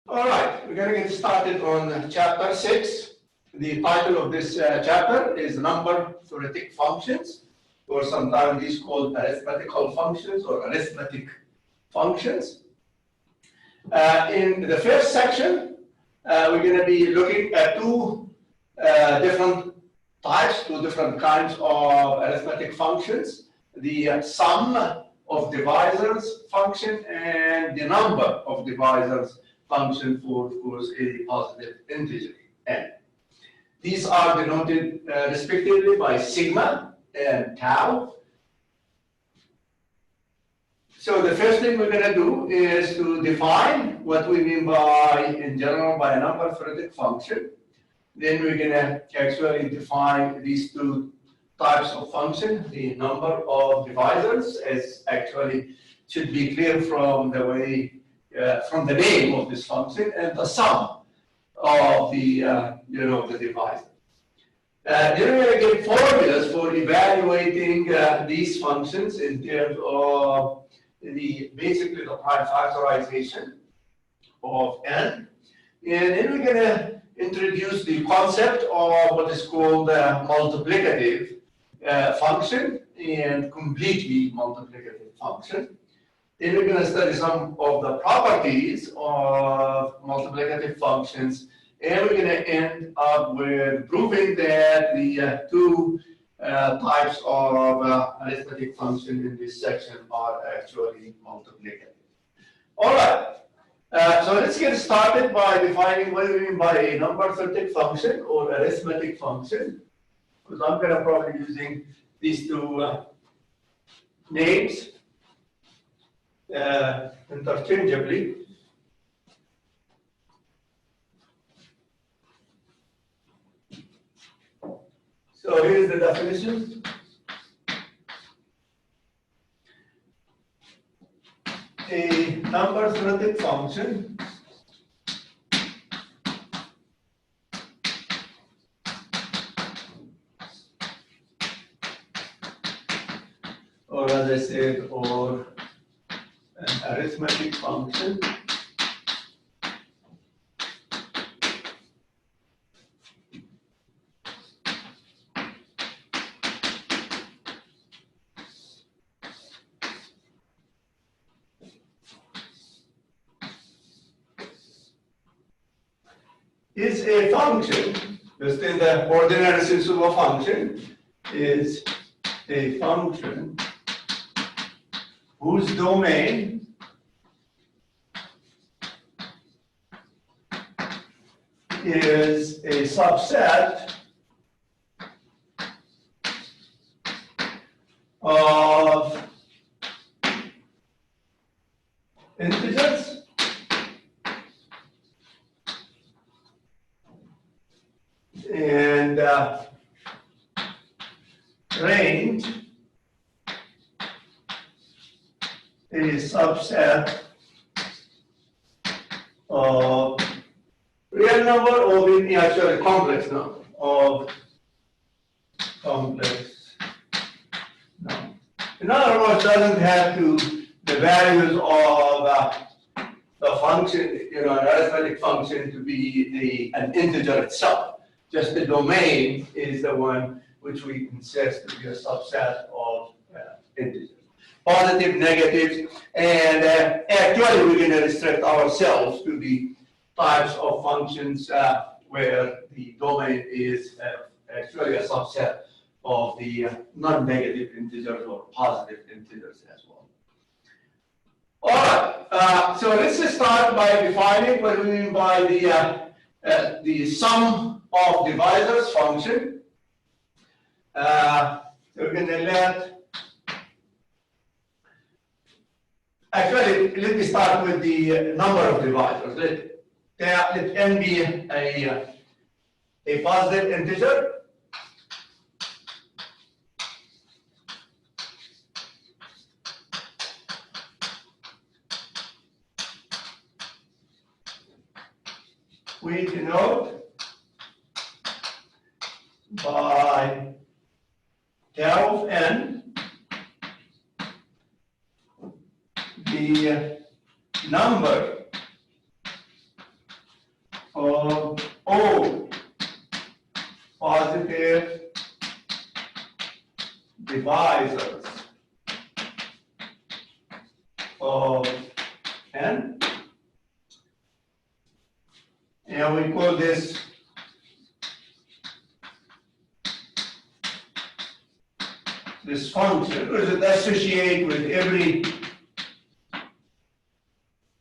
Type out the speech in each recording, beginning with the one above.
All right, we're going to get started on chapter 6. The title of this chapter is Number Theoretic Functions, or sometimes these called arithmetical functions or arithmetic functions. In the first section, we're going to be looking at two different types, two different kinds of arithmetic functions. The sum of divisors function and the number of divisors function for, of course, a positive integer n. These are denoted respectively by sigma and tau. So the first thing we're going to do is to define what we mean by, in general, by a number theoretic function. Then we're going to actually define these two types of function. The number of divisors as actually should be clear from the way from the name of this function, and the sum of the the divisor. Then we're going to get formulas for evaluating these functions in terms of basically the prime factorization of n, and then we're going to introduce the concept of what is called multiplicative function and completely multiplicative function. Then we're going to study some of the properties of multiplicative functions, and we're going to end up with proving that the two types of arithmetic function in this section are actually multiplicative. All right, so let's get started by defining what we mean by a number theoretic function or arithmetic function, because I'm going to probably be using these two names interchangeably. So here's the definition. A number theoretic function or as I said, or an arithmetic function is a function, just in the ordinary sense of a function, is a function whose domain is a subset of integers and range a subset of real number or actually complex number of complex number. In other words, doesn't have to the values of the function, an arithmetic function to be an integer itself. Just the domain is the one which we insist to be a subset of integers. Positive, negatives, and actually we're going to restrict ourselves to the types of functions where the domain is actually a subset of the non-negative integers or positive integers as well. All right, so let's just start by defining what we mean by the sum of divisors function. So we're going to actually, let me start with the number of divisors. Let n be a positive integer. We denote by tau of n the number and we call this function, because it associates with every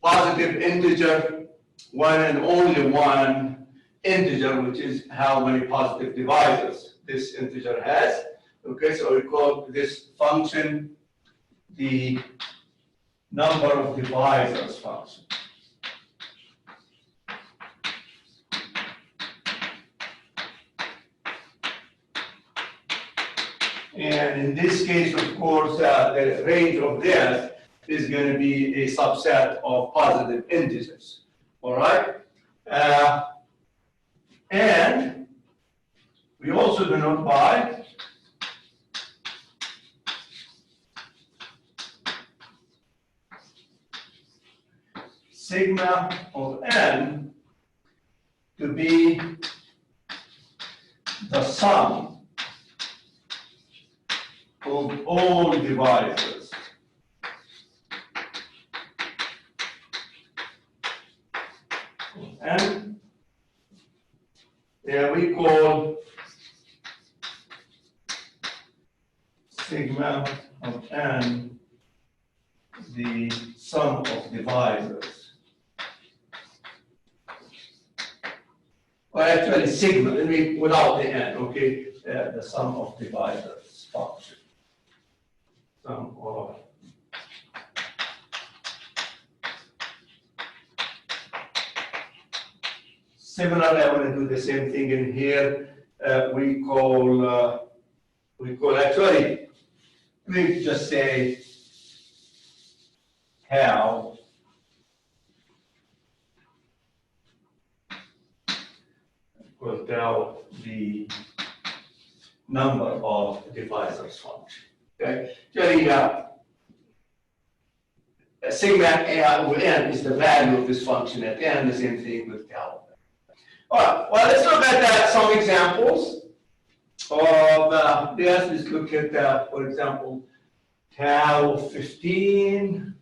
positive integer, one and only one integer, which is how many positive divisors this integer has. Okay, so we call this function the number of divisors function. And in this case, of course, the range of this is going to be a subset of positive integers. All right? And we also denote by sigma of n to be the sum of all divisors. And we call sigma of n the sum of divisors. Or actually sigma, without the n, okay? The sum of divisors function. Sum of similarly, I want to do the same thing in here. We call actually, let me just say how will tell the number of divisors function. Okay, sigma of n is the value of this function at n. The same thing with tau. All right. Well, let's look at some examples of this. Let's look at, for example, tau 15.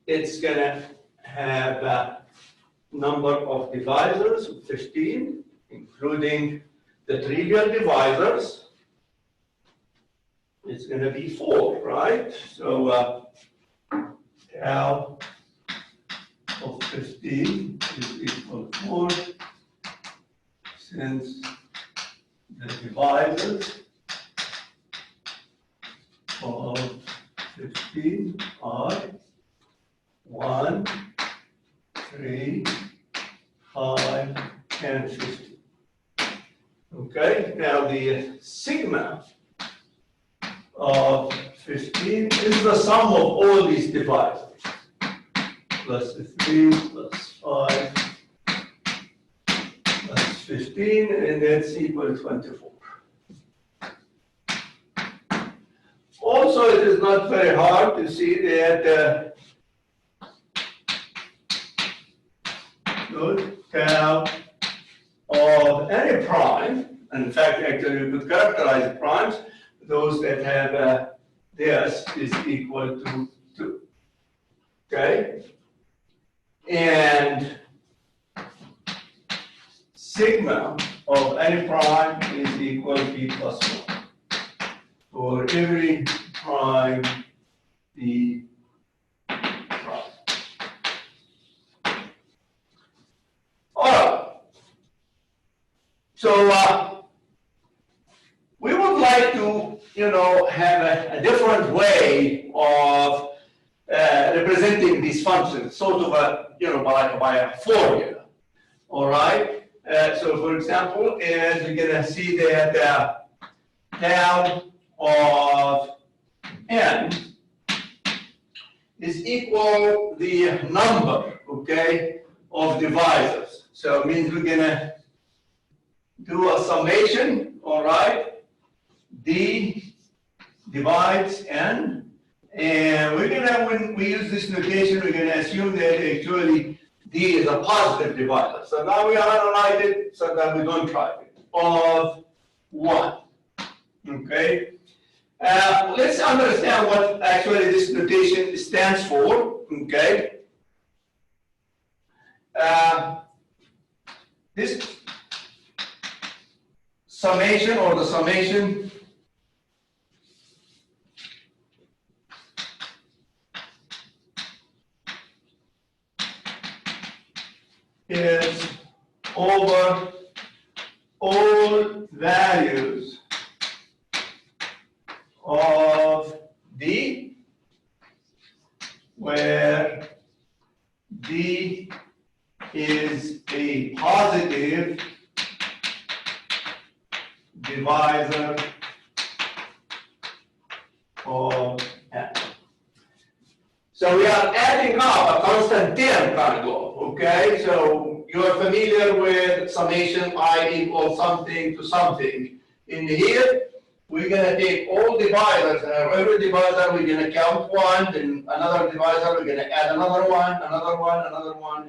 It's going to have a number of divisors of 15, including the trivial divisors. It's going to be 4, right? So tau of 15 is equal to 4, since the divisors of 15 are 1, 3, 5, and 15. Okay, now the sigma of 15 is the sum of all these divisors. Plus 3, plus 5, plus 15, and that's equal to 24. Also, it is not very hard to see that tau of any prime, and in fact, actually, we could characterize primes, those that have this is equal to 2. Okay? And sigma of any prime is equal to p plus 1. For every prime, p prime. All right. So we would like to, have a different way of representing these functions, sort of by a formula. All right. So, for example, as we're going to see that tau of n is equal the number, okay, of divisors. So it means we're going to do a summation, all right? D divides n, and we're going to, when we use this notation, we're going to assume that actually D is a positive divisor. So now we analyze it so that we don't try it, of 1, okay? Let's understand what actually this notation stands for, okay? This summation or the summation is over all values of D, where D is a positive divisor of N. So we are adding up a constant term kind of, okay? So you're familiar with summation I equals something to something. In here, we're gonna take all divisors, and every divisor we're gonna count one, then another divisor, we're gonna add another one,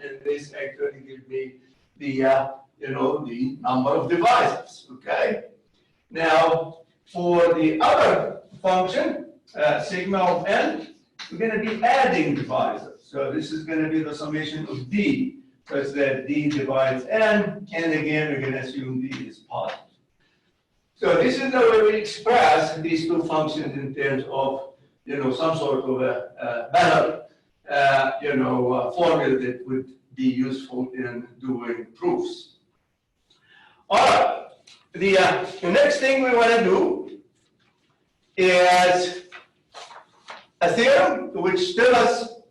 and this actually gives me the the number of divisors, okay? Now, for the other function, sigma of n, we're going to be adding divisors. So this is going to be the summation of d, such that d divides n, and again, we're going to assume d is positive. So this is the way we express these two functions in terms of, some sort of a better, formula that would be useful in doing proofs. All right. The next thing we want to do is a theorem which tells us,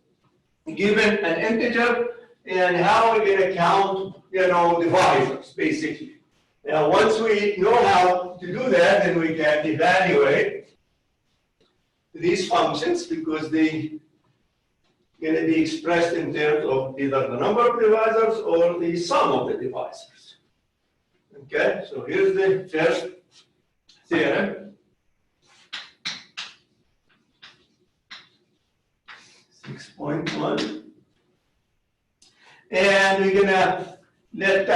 given an integer, and how we're going to count, divisors, basically. Now, once we know how to do that, then we can evaluate these functions because they going to be expressed in terms of either the number of divisors or the sum of the divisors. Okay, so here's the first theorem. 6.1. And we're gonna let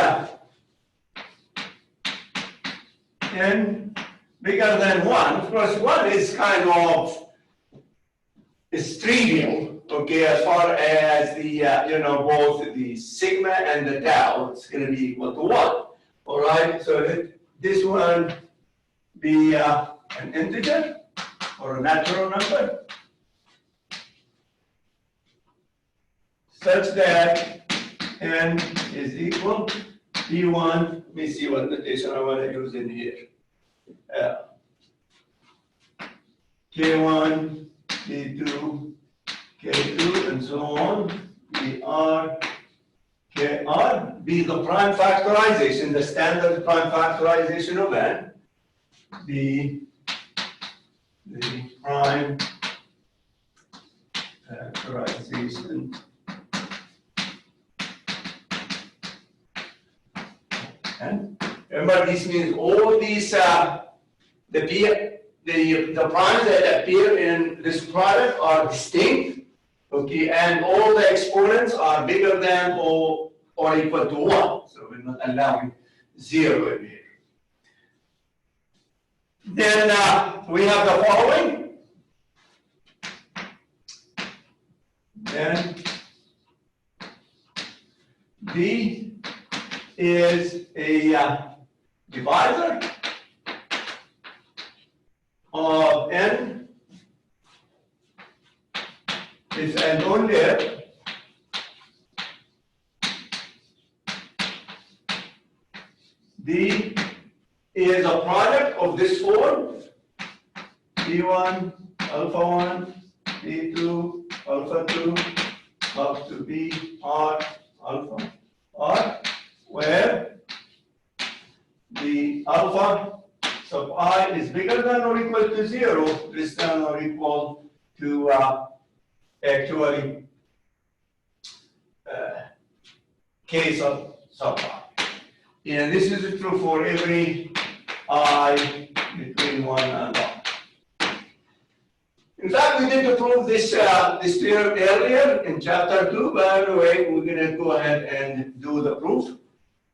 n bigger than 1. Of course, 1 is kind of trivial, okay, as far as the both the sigma and the tau, it's gonna be equal to 1. All right, so let this one be an integer or a natural number such that n is equal to p1. Let me see what notation I want to use in here. K1, K2, K2, and so on. Br, Kr, be the prime factorization, the standard prime factorization of n, the prime factorization and remember, this means all these the primes that appear in this product are distinct, okay, and all the exponents are bigger than or equal to 1. So we're not allowing 0 in here. Then we have the following. Then D is a divisor of n if and only if D is a product of this form, B1, alpha 1, B2, alpha 2, up to B, R, alpha, R, where the alpha sub I is bigger than or equal to 0, less than or equal to actually k sub I. And this is true for every I between 1 and 1. In fact, we did prove this theorem earlier in chapter 2, but anyway, we're going to go ahead and do the proof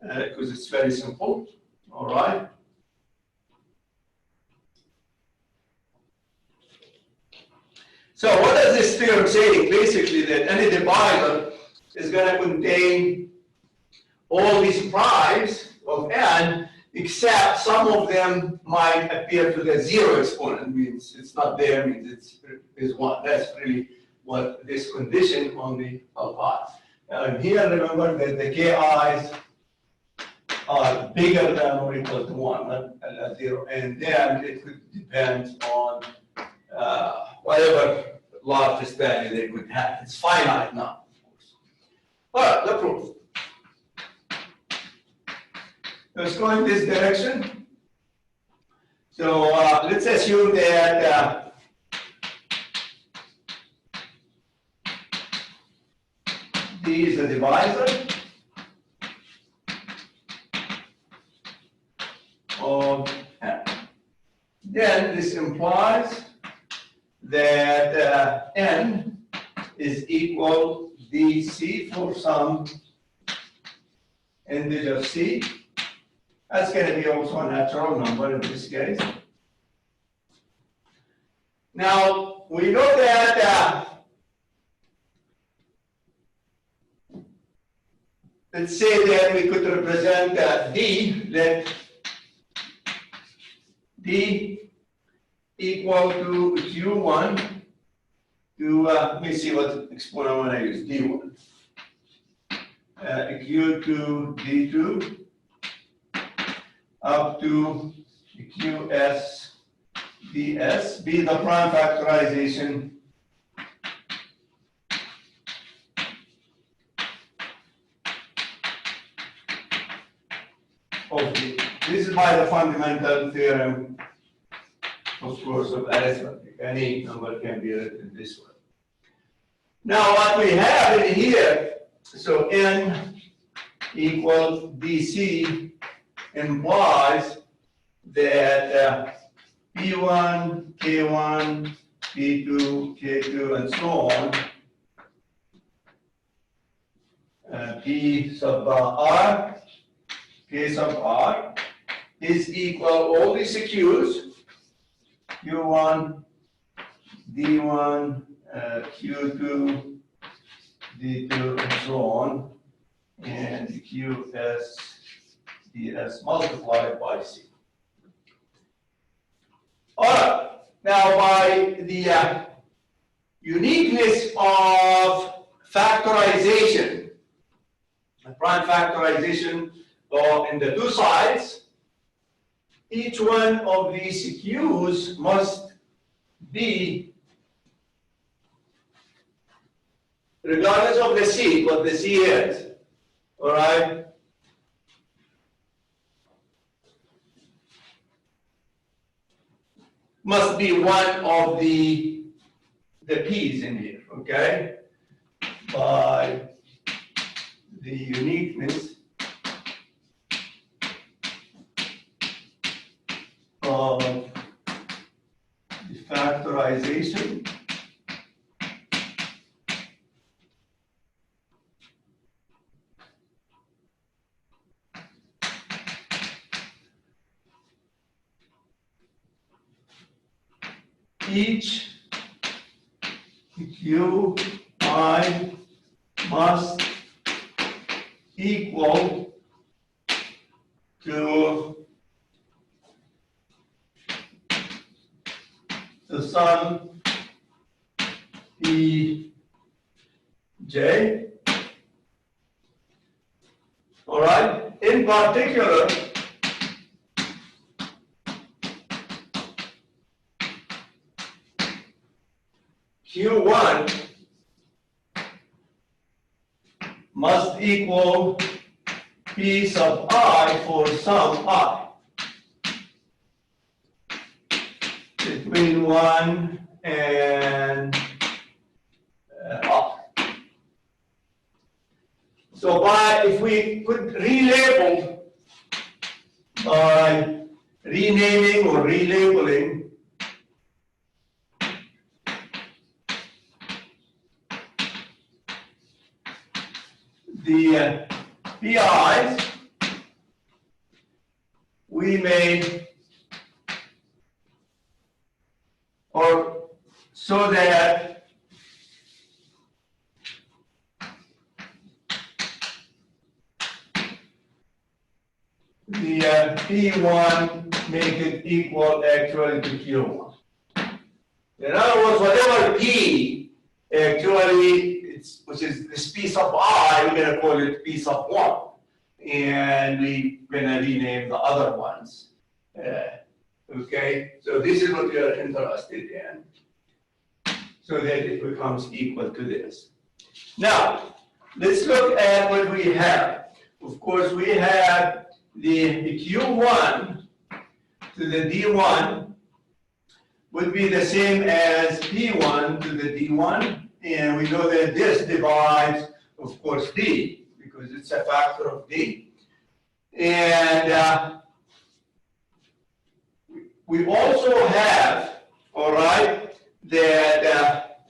because it's very simple. All right. So what does this theorem say? Basically that any divisor is going to contain all these primes of n, except some of them might appear to the zero exponent, means it's not there, means it's 1. That's really what this condition only applies. Now here, remember that the ki's are bigger than or equal to 1, not 0, and then it could depend on whatever largest value they could have. It's finite now, of course. All right, the proof. Let's go in this direction. So let's assume that D is a divisor of n. Then this implies that n is equal dc for some integer c. That's going to be also a natural number in this case. Now, we know that, let's say that we could represent D, let D equal to Q1 to, let me see what exponent I want to use, D1. Q2, D2. Up to QS ds, be the prime factorization of D. This is by the fundamental theorem, of course, of arithmetic. Any number can be written this way. Now, what we have in here, so n equals dc implies that P1, K1, P2, K2, and so on, P sub R, K sub R, is equal all these Q's, Q1, D1, Q2, D2, and so on, and QS ds multiplied by c. All right. Now, by the uniqueness of factorization, the prime factorization in the two sides, each one of these q's must be, regardless of the c, what the c is, all right? Must be one of the p's in here, okay? By the uniqueness of the factorization each Q I must equal to the sum P J. All right. In particular, Q1 must equal P sub I for some I between 1 and I. So if we could relabel by renaming or relabeling the PIs, we may, or so that the P1 make it equal actually to Q1. In other words, whatever P actually, which is this P sub I, we're going to call it P sub 1. And we're going to rename the other ones. Okay, so this is what we are interested in, so that it becomes equal to this. Now, let's look at what we have. Of course, we have the Q1 to the D1 would be the same as P1 to the D1, and we know that this divides, of course, D, because it's a factor of D. And we also have, all right, that,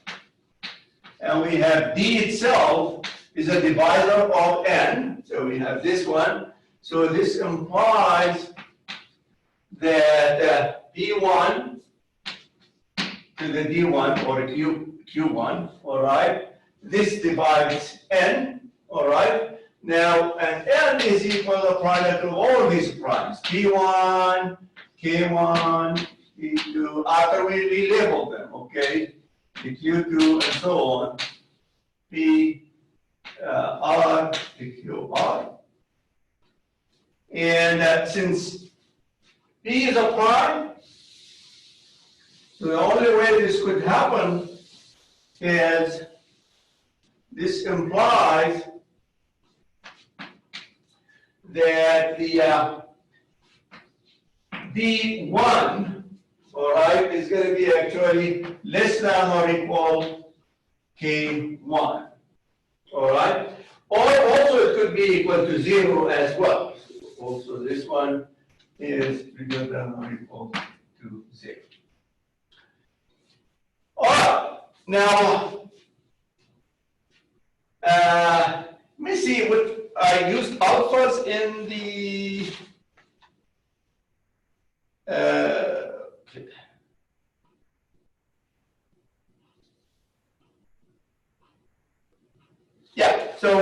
and we have D itself is a divisor of N, so we have this one. So this implies that P1 to the D1 or Q1, all right, this divides N, all right. Now, and N is equal to the product of all these primes, P1, K1, P2, after we relabel them, okay? The Q2 and so on, P, R, the QR. And since P is a prime, so the only way this could happen is this implies that the D1, all right, is going to be actually less than or equal K1, all right? Or also it could be equal to 0 as well. Also this one is bigger than or equal to 0. All right, now, let me see what I used alphas in the yeah, so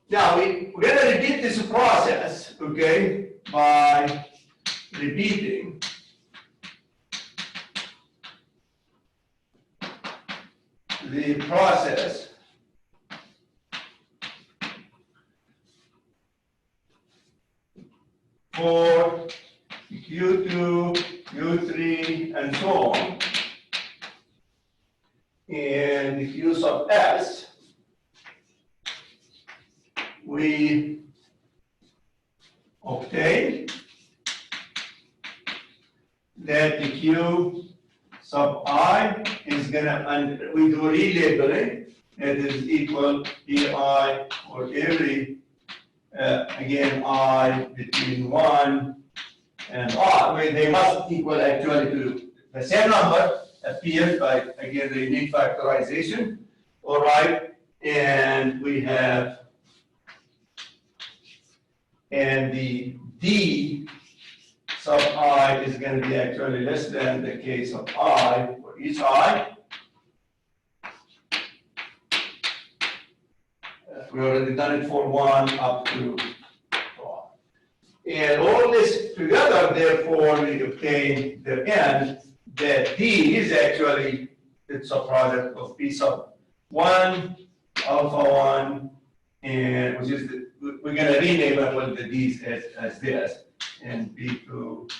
now we're going to repeat this process, okay, by repeating the process for Q2, Q3, and so on. And the Q sub S, we obtain that the Q sub I is going to, we do relabeling, that is equal EI for every, again, I between 1 and R. I mean, they must equal actually to the same number appears by, again, the unique factorization, all right? And we have, and the D sub I is going to be actually less than the K sub I for each I. We already done it for 1 up to 4. And all this together, therefore, we obtain the end that D is actually, it's a product of P sub 1, alpha 1, and which is, we're going to rename it with the D's as this, and P2,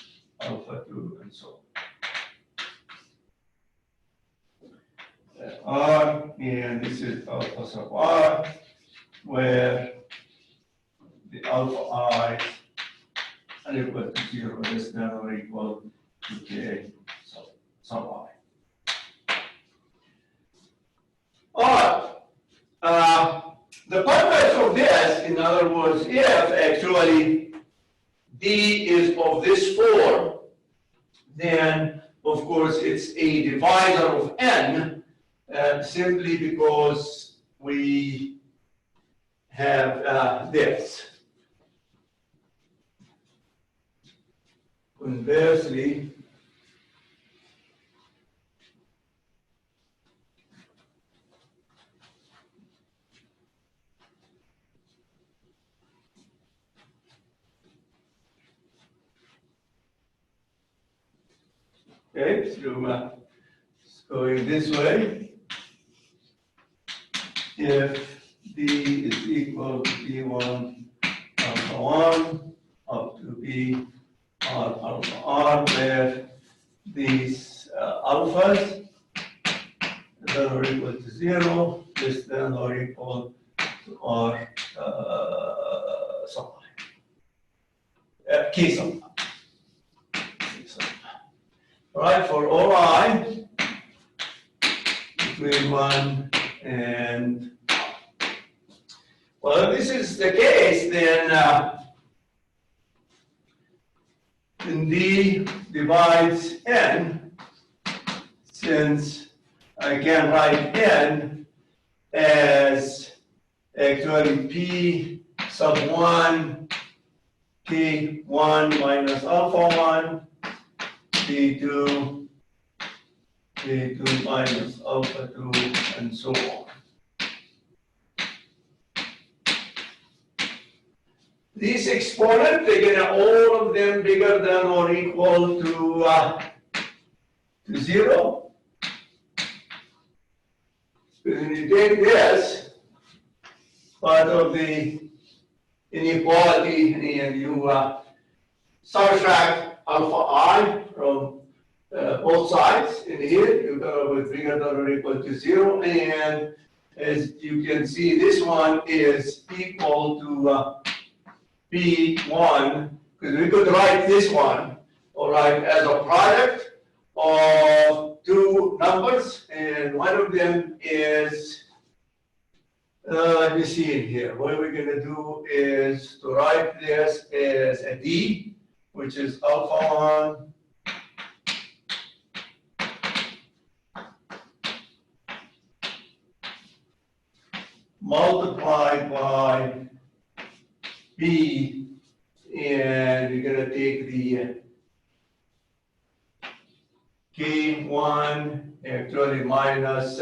alpha 2, and so on. R, and this is alpha sub R, where the alpha I are equal to 0 less than or equal to K sub I. All right. The purpose of this, in other words, if actually D is of this form, then of course it's a divisor of N, simply because we have this. Conversely, Okay, so going this way. If D is equal to B1 alpha 1 up to B R alpha R, where these alphas that are equal to 0, less than or equal to R supply. Key supply. All right, for all I between 1 and well, if this is the case, then D divides N, since I can write N as actually P sub 1, K1 minus alpha 1, P2, K2 minus alpha 2, and so on. These exponents, they're gonna all of them bigger than or equal to 0. Because when you take this part of the inequality and you subtract alpha I from both sides in here, you go with bigger than or equal to 0, and as you can see, this one is equal to P1, because we could write this one, all right, as a product of two numbers, and one of them is, let me see in here, what we're going to do is to write this as a D, which is alpha 1 multiplied by B, and you're going to take the K1 actually minus,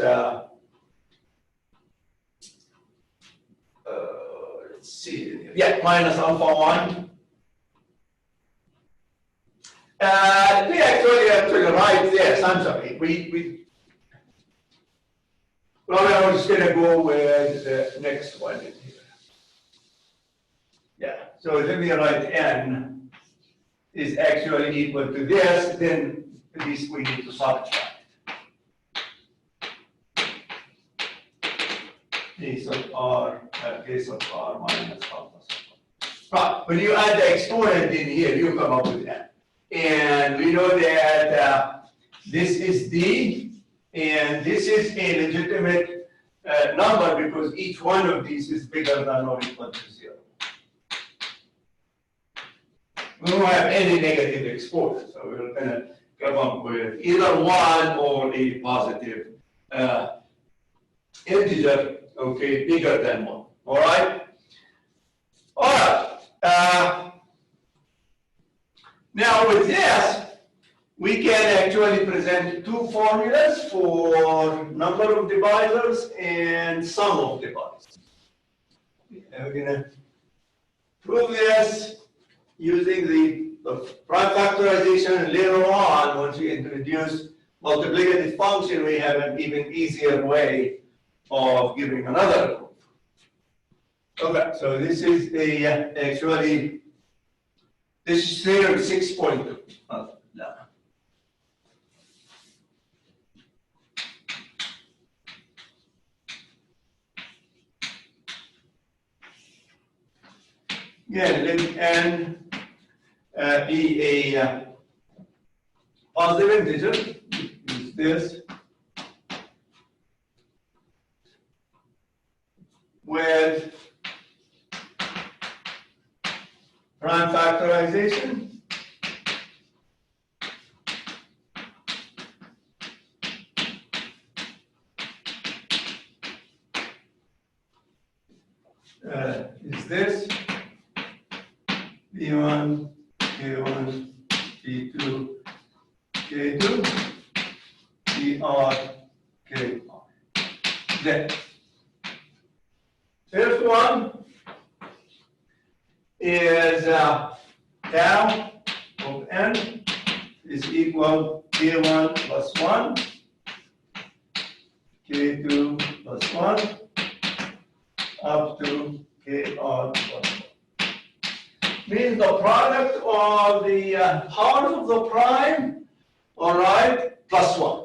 let's see, yeah, minus alpha 1. We actually write this, I'm sorry, well, I'm just going to go with the next one in here. Yeah, so let me write N is actually equal to this, then this we need to subtract. K sub R minus alpha sub R. Right, when you add the exponent in here, you come up with N. And we know that this is D, and this is a legitimate number because each one of these is bigger than or equal to 0. We don't have any negative exponents, so we're going to come up with either 1 or a positive integer, okay, bigger than 1. All right? All right. Now with this, we can actually present two formulas for number of divisors and sum of divisors. And we're going to prove this using the prime factorization, and later on, once we introduce multiplicative function, we have an even easier way of giving another proof. Okay, so this is the actually, this is theorem 6.2. Again, let N be a positive integer, is this, with prime factorization. Is this B1, K1, P2, K2, PR, KR. Then, first one is tau of N is equal to K1 plus 1, K2 plus 1, up to Kr plus 1. Means the product of the powers of the prime, all right, plus 1.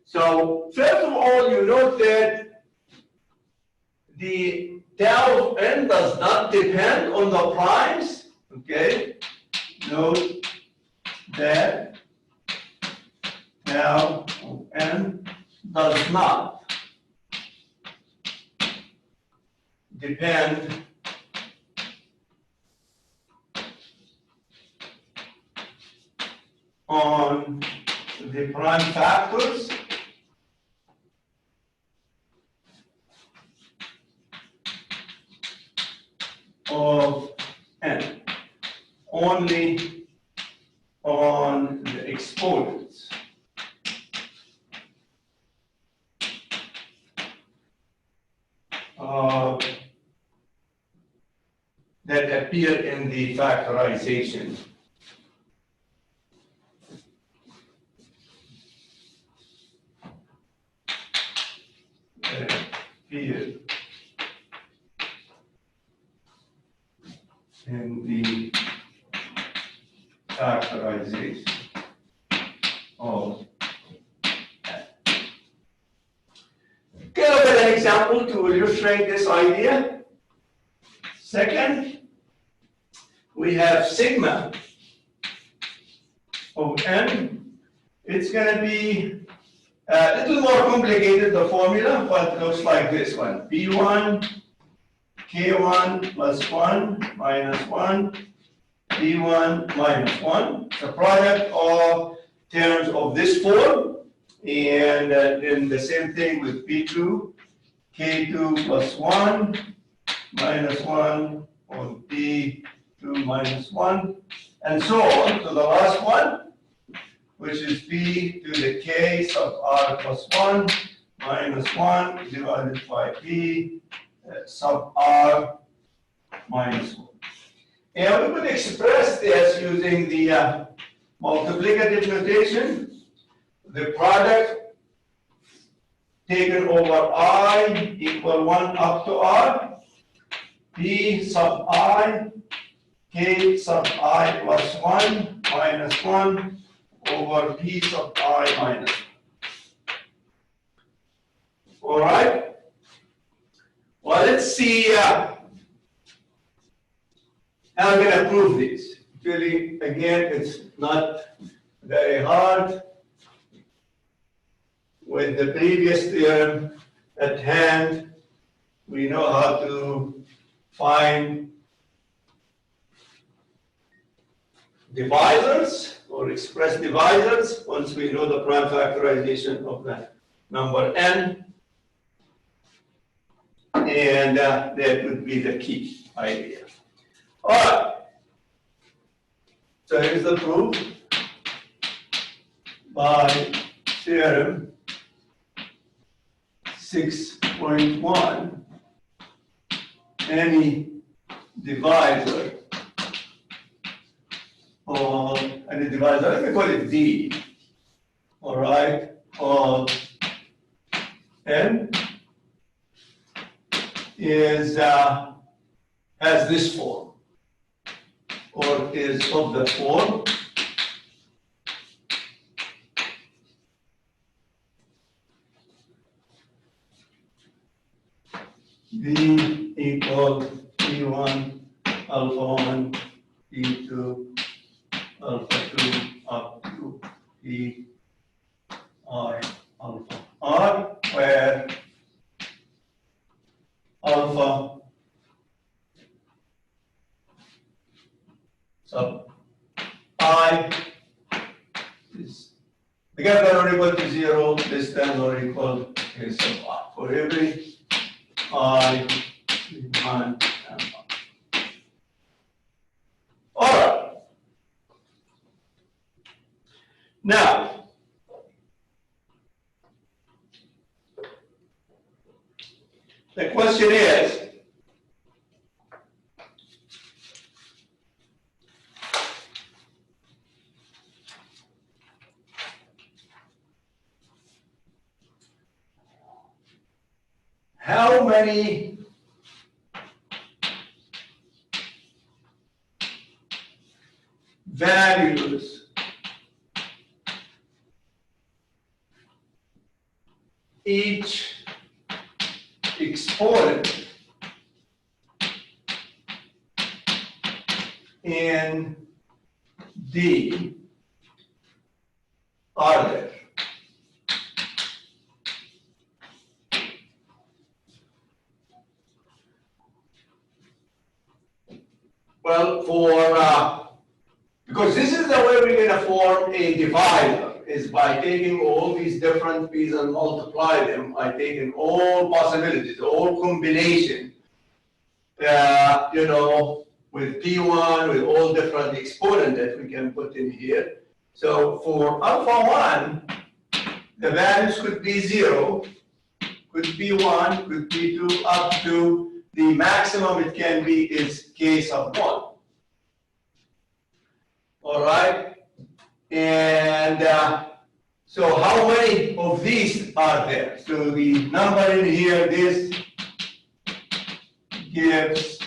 So first of all, you note that the tau of n does not depend on the primes, okay? Note that tau of n does not depend on the prime factors of n, only on the exponents that appear in the factorization. Appear in the factorization of n. Okay, look at an example to illustrate this idea. Second, we have sigma of n. It's going to be a little more complicated, the formula, but it looks like this one. B1, K1 plus 1 minus 1, B1 minus 1. The product of terms of this form. And then the same thing with B2, K2 plus 1 minus 1 on B2 minus 1, and so on to the last one, which is B to the K sub R plus 1 minus 1 divided by B sub R minus 1. And we could express this using the multiplicative notation. The product taken over I equal 1 up to R, B sub I, K sub I plus 1 minus 1 over P sub I minus 1. All right? Well, let's see how I'm going to prove this. Really, again, it's not very hard. With the previous theorem at hand, we know how to find divisors or express divisors once we know the prime factorization of the number n. And that would be the key idea. All right. So here's the proof by theorem 6.1. Any divisor of any divisor, let me call it D, all right, of n is has this form, or is of the form B equal P1 alpha 1 P2 alpha 2 up to P R alpha R, where alpha sub I is bigger than or equal to 0, less than or equal to sub I. For every I, 1, and 1. All right. Now, the question is, how many values each exponent in D are there? Well, because this is the way we're going to form a divider, is by taking all these different pieces and multiply them by taking all possibilities, all combination, with P1, with all different exponents that we can put in here. So for alpha 1, the values could be 0, could be 1, could be 2, up to the maximum it can be is k sub 1. All right? And so how many of these are there? So the number in here, this gives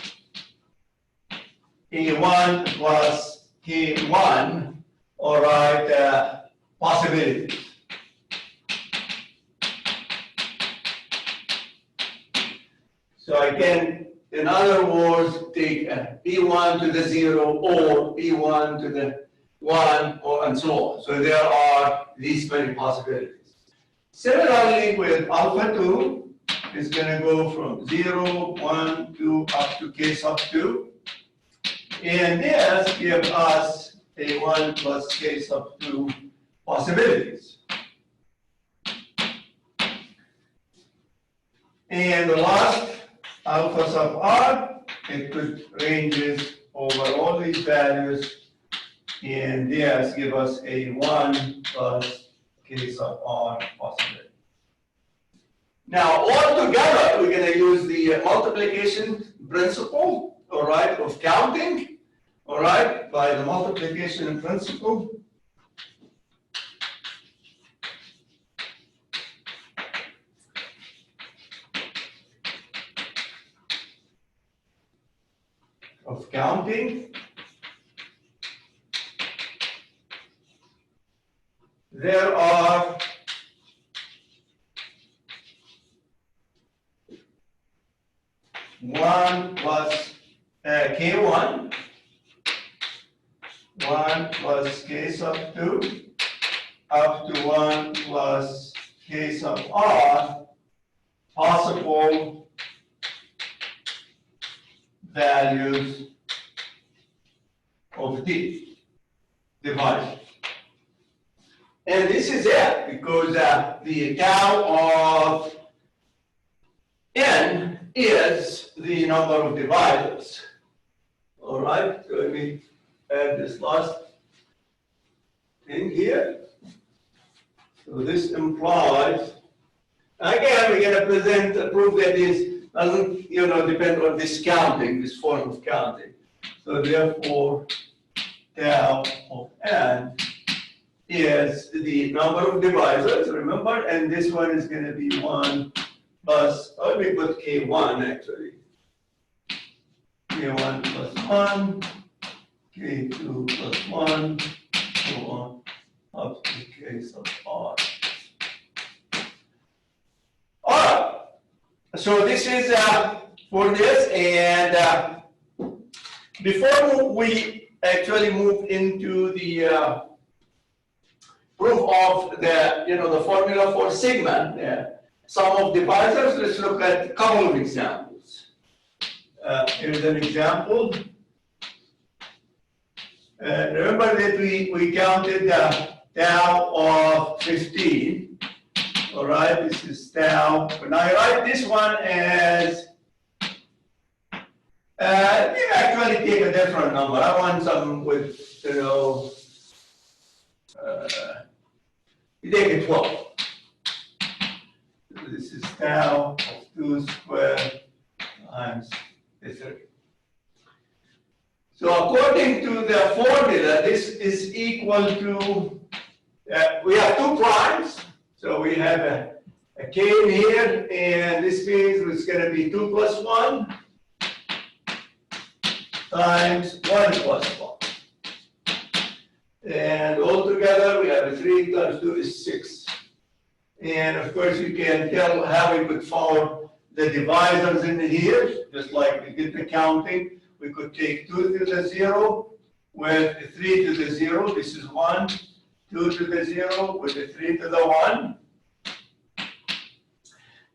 A1 plus K1, all right, possibilities. So I can, in other words, take P1 to the 0 or P1 to the 1 or and so on. So there are these many possibilities. Similarly, with alpha 2, it's going to go from 0, 1, 2, up to k sub 2. And this gives us a 1 plus k sub 2 possibilities. And the last, alpha sub r, it could ranges over all these values, and this give us a 1 plus k sub r possibility. Now, all together, we're going to use the multiplication principle, all right, of counting, all right, by the multiplication principle. Of counting. There are one plus K1, 1 plus K sub 2, up to 1 plus K sub R, possible values of D divided. And this is it, because the tau of n is the number of dividers. All right, so let me add this last thing here. So this implies, again, we're going to prove that this doesn't, depend on this counting, this form of counting. So therefore, tau of n is the number of divisors, remember, and this one is going to be 1 plus, let me put K1 actually. K1 plus 1, K2 plus 1, so on, up to K sub R. All right, so this is for this, and before we actually move into the proof of the formula for sigma, sum of divisors, let's look at a couple of examples. Here's an example. Remember that we counted tau of 15. All right, this is tau. When I write this one as, you actually take a different number. I want some with, you take a 12. This is tau of 2 squared times 3. So according to the formula, this is equal to, we have 2 primes. So we have a k in here, and this means it's going to be 2 plus 1 times 1 plus 1. And altogether, we have a 3 times 2 is 6. And of course, you can tell how we could form the divisors in here, just like we did the counting. We could take 2 to the 0 with 3 to the 0. This is 1. 2 to the 0 with a 3 to the 1.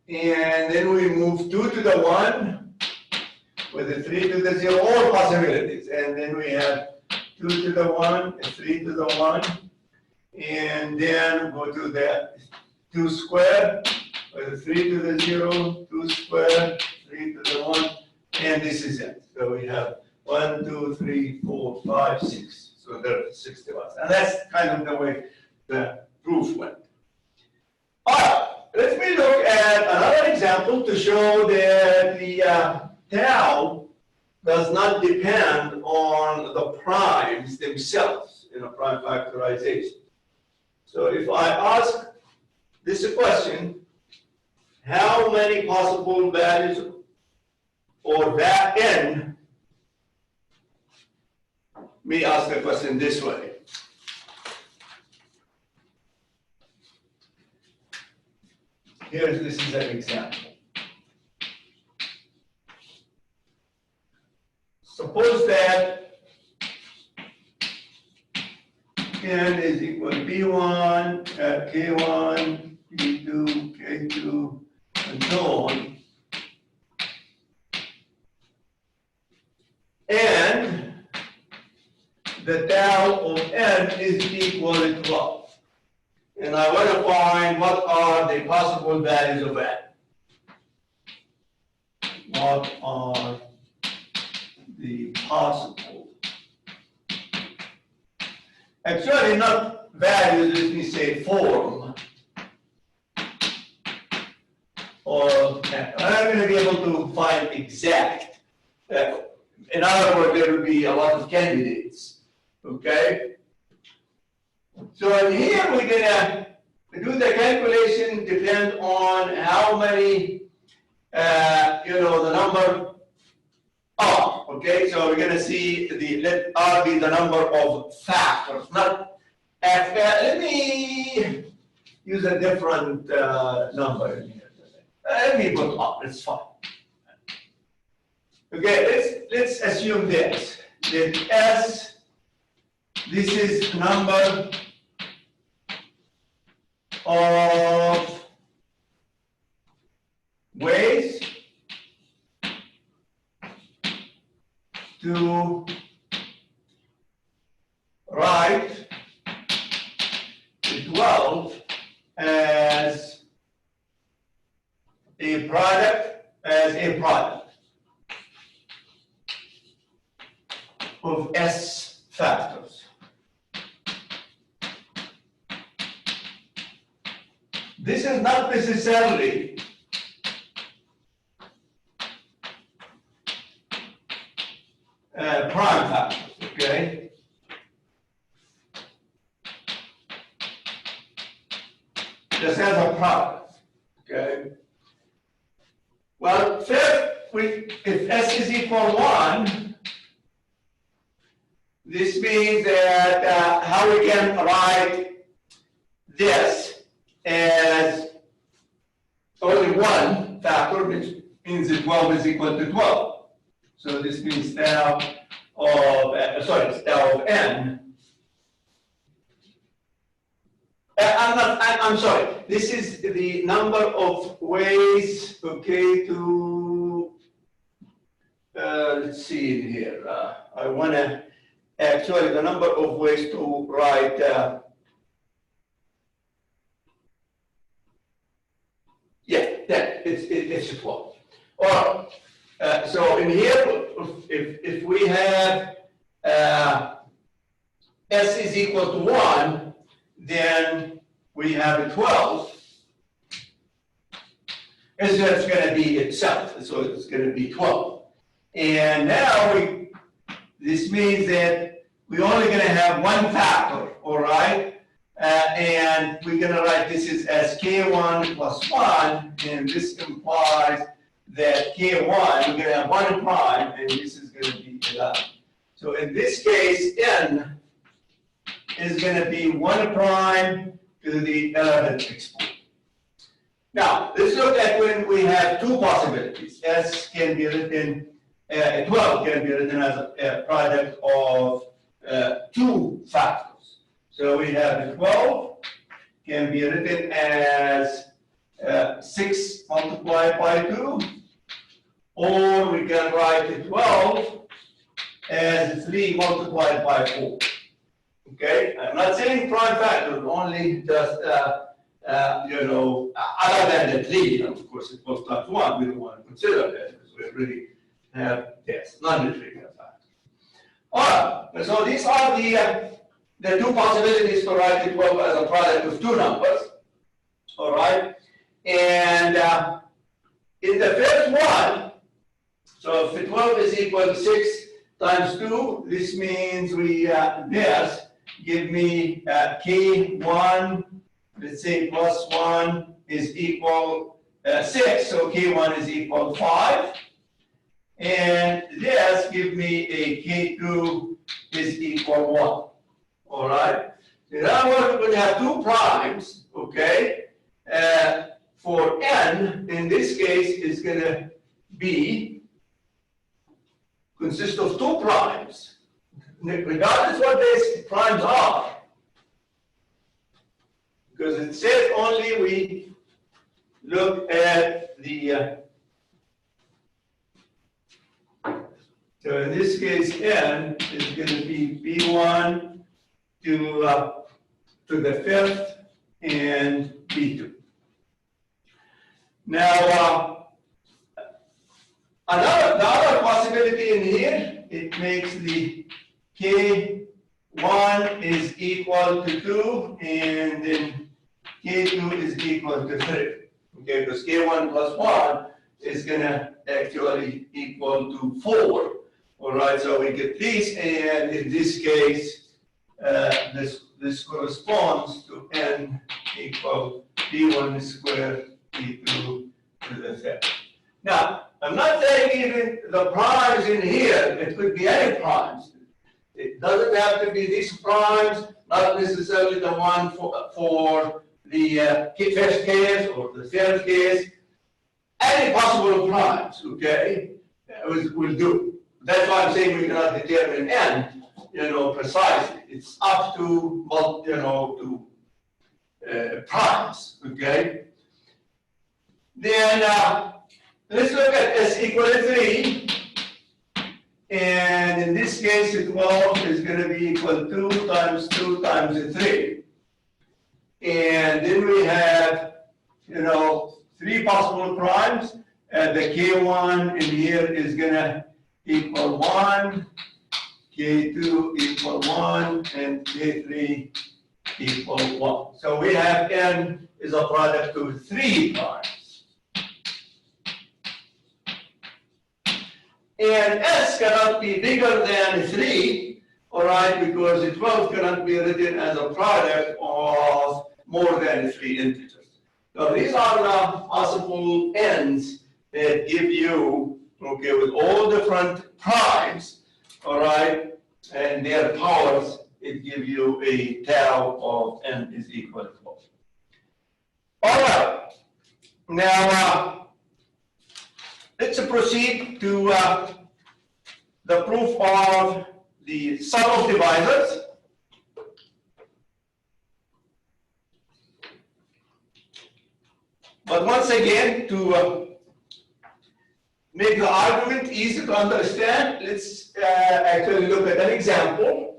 And then we move 2 to the 1 with a 3 to the 0, all possibilities. And then we have 2 to the 1, a 3 to the 1. And then go to the 2 squared with a 3 to the 0, 2 squared, 3 to the 1. And this is it. So we have 1, 2, 3, 4, 5, 6. So there are 6 divisors. And that's kind of the way the proof went. All right, let me look at another example to show that the tau does not depend on the primes themselves in a prime factorization. So if I ask this question, how many possible values for that n? Let me ask the question this way. This is an example. Suppose that n is equal to b1, k1, b2, k2, and so on. And the tau of n is equal to 12. And I want to find what are the possible values of n. What are the possible? Actually, not values, let me say form. Or I'm not going to be able to find exact. In other words, there will be a lot of candidates. Okay? So in here, we're going to do the calculation depend on how many, the number R. Okay, so we're going to see let R be the number of factors, not F. Let me use a different number in here. Let me put R, it's fine. Okay, let's assume this. That S, this is number of ways to write the 12 as a product, of S factors. This is not necessarily prime factors, okay? Just as a product, okay? Well, first, if S is equal 1, this means that how we can write this as only one factor, which means that 12 is equal to 12. So this means tau of, it's tau of n. I'm sorry, this is the number of ways, okay, to, let's see in here. I want to, actually, the number of ways to write, it's 12. All right. So in here, if we have S is equal to 1, then we have a 12. It's just going to be itself, so it's going to be 12. And now this means that we're only going to have one factor, all right? And we're going to write this as K1 plus 1, and this implies that K1, we're going to have 1 prime, and this is going to be 11. So in this case, N is going to be 1 prime to the 11th exponent. Now, let's look at when we have two possibilities. S can be written, 12 can be written as a product of two factors. So we have 12 can be written as 6 multiplied by 2, or we can write 12 as 3 multiplied by 4. Okay, I'm not saying prime factors, only just other than the 3, and of course it was times 1, we don't want to consider that because we already have non-trivial factors. All right, so these are the two possibilities to write 12 as a product of two numbers. All right, and in the first one, so if 12 is equal to 6 times 2, this means this give me K1, let's say plus 1 is equal 6, so K1 is equal 5. And this give me a K2 is equal 1. All right? So now we're going to have two primes, okay? For N, in this case, is going to consist of two primes, regardless what these primes are. Because it says only we look at the, so in this case, N is going to be B1 to the fifth and B2. Now, the other possibility in here, it makes the K1 is equal to 2, and then K2 is equal to 3. Okay, because K1 plus 1 is going to actually equal to 4. All right, so we get this, and in this case, this corresponds to N equal B1 squared B2 to the third. Now, I'm not saying even the primes in here, it could be any primes. It doesn't have to be these primes, not necessarily the one for the first case or the third case. Any possible primes, okay, will do. That's why I'm saying we cannot determine N, precisely. It's up to, primes, okay? Then let's look at S equal to 3. And in this case, 12 is going to be equal to 2 times 2 times 3. And then we have, 3 possible primes. The K1 in here is going to equal 1, K2 equal 1, and K3 equal 1. So we have N is a product of 3 primes. And S cannot be bigger than 3, all right, because 12 cannot be written as a product of more than 3 integers. So these are the possible N's that give you, okay, with all different primes, all right, and their powers, it gives you a tau of N is equal to 12. All right, now let's proceed to the proof of the sum of divisors. But once again, to make the argument easy to understand, let's actually look at an example.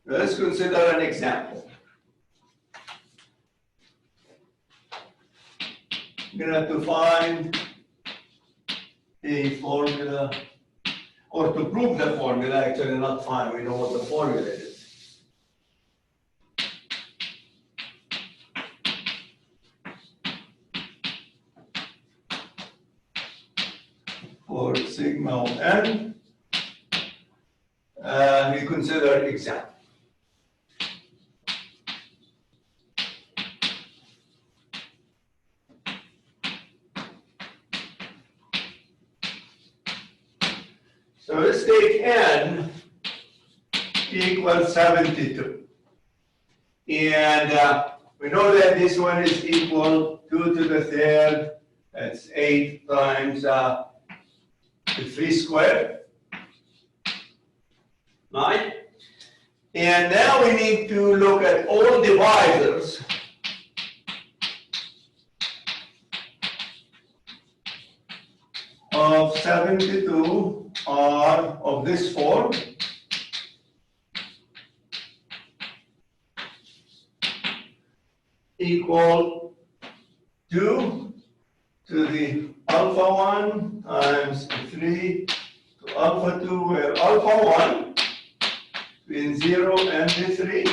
Let's consider an example. We're going to find a formula, or to prove the formula, actually not find, we know what the formula is. or sigma of n, we consider example. So let's take n equals 72. And we know that this one is equal 2 to the third. That's 8 times the 3 squared. 9. And now we need to look at all divisors of 72 are of this form. Equal 2 to the alpha 1 times 3 to alpha 2, where alpha 1 between 0 and the 3,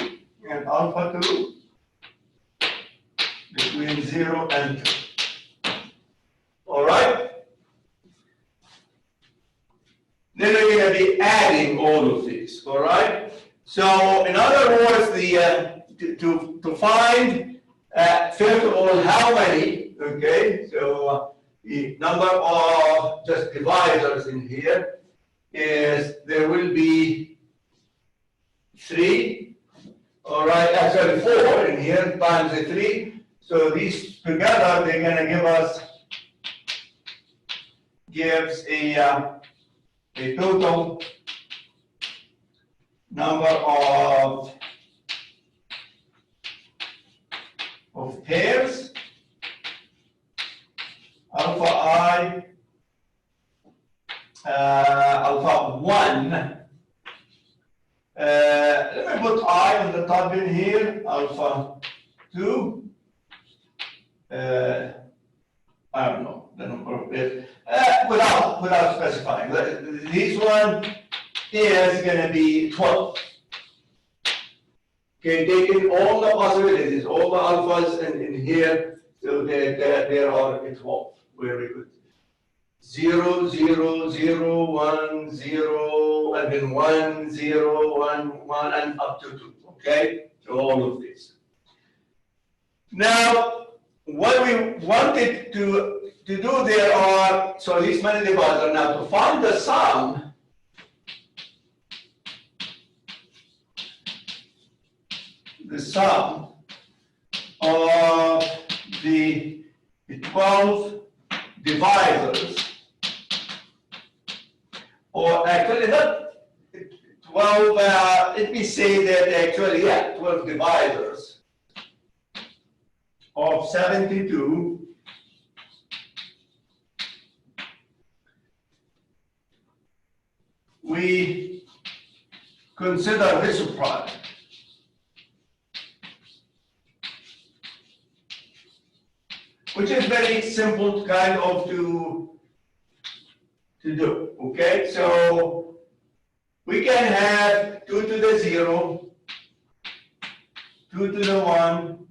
and alpha 2 between 0 and 2. All right? Then we're going to be adding all of these. All right? So, in other words, to find first of all, how many, okay, so the number of just divisors in here is, there will be 3, all right, actually 4 in here times the 3. So these together, they're going to gives a total number of pairs, alpha I, alpha 1. Let me put I on the top in here, alpha 2. I don't know the number of pairs, without specifying. This one is going to be 12. Okay, taking all the possibilities, all the alphas in here, so there are 12. Very good. 0, 0, 0, 1, 0, and then 1, 0, 1, 1, and up to 2. Okay, so all of this. Now, what we wanted to do there are, so these many divisors. Now, to find the sum, of the 12 divisors, or actually not 12, let me say that actually, 12 divisors of 72 we consider this product. Which is very simple kind of to do, okay? So we can have 2 to the 0, 2 to the 1,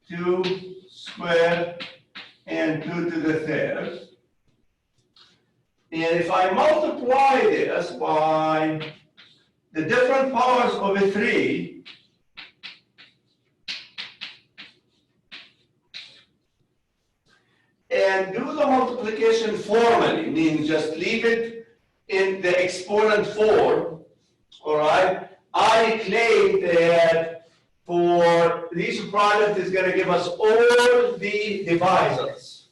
2 squared, and 2 to the third. And if I multiply this by the different powers of a 3, and do the multiplication formally, means just leave it in the exponent form, all right? I claim that for this product is going to give us all the divisors,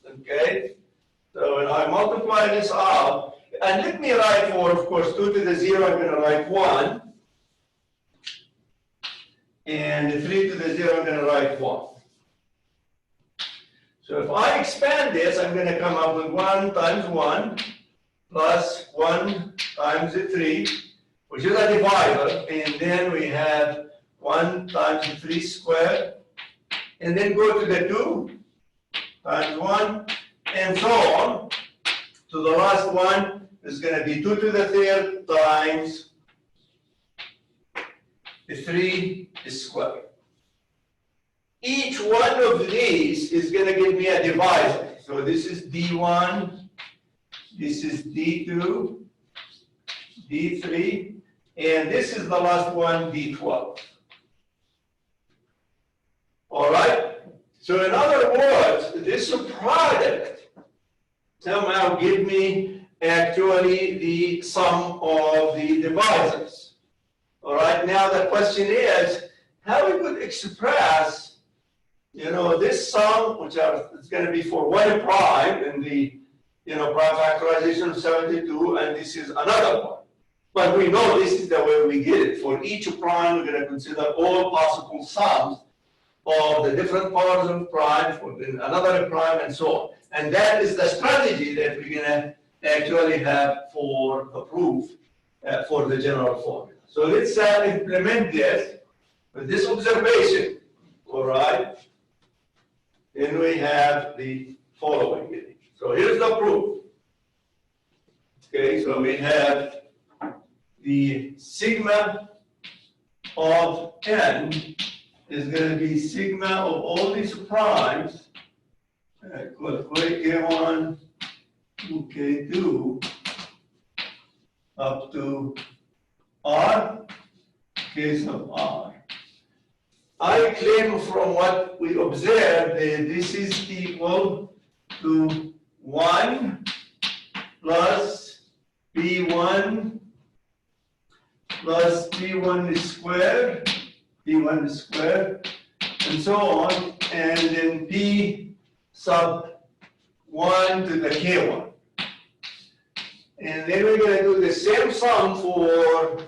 okay? So when I multiply this out, and let me write for, of course, 2 to the 0, I'm going to write 1. And 3 to the 0, I'm going to write 1. So if I expand this, I'm going to come up with 1 times 1 plus 1 times the 3, which is a divisor. And then we have 1 times the 3 squared. And then go to the 2 times 1, and so on. To the last one is going to be 2 to the third times the 3 squared. each one of these is going to give me a divisor. So this is D1, this is D2, D3, and this is the last one, D12. All right? So in other words, this product somehow give me actually the sum of the divisors. All right? Now the question is, how we could express, this sum, which is going to be for one prime in the, prime factorization of 72, and this is another one. But we know this is the way we get it. For each prime, we're going to consider all possible sums of the different powers of prime for another prime and so on. And that is the strategy that we're going to actually have for the proof for the general formula. So let's implement this with this observation, all right? Then we have the following. So here's the proof. Okay, so we have the sigma of n is going to be sigma of all these primes, K1 to K2 up to R, K sub R. I claim from what we observed that this is equal to 1 plus B1 plus B1 squared, B1 squared, and so on, and then P sub 1 to the K1. And then we're going to do the same sum for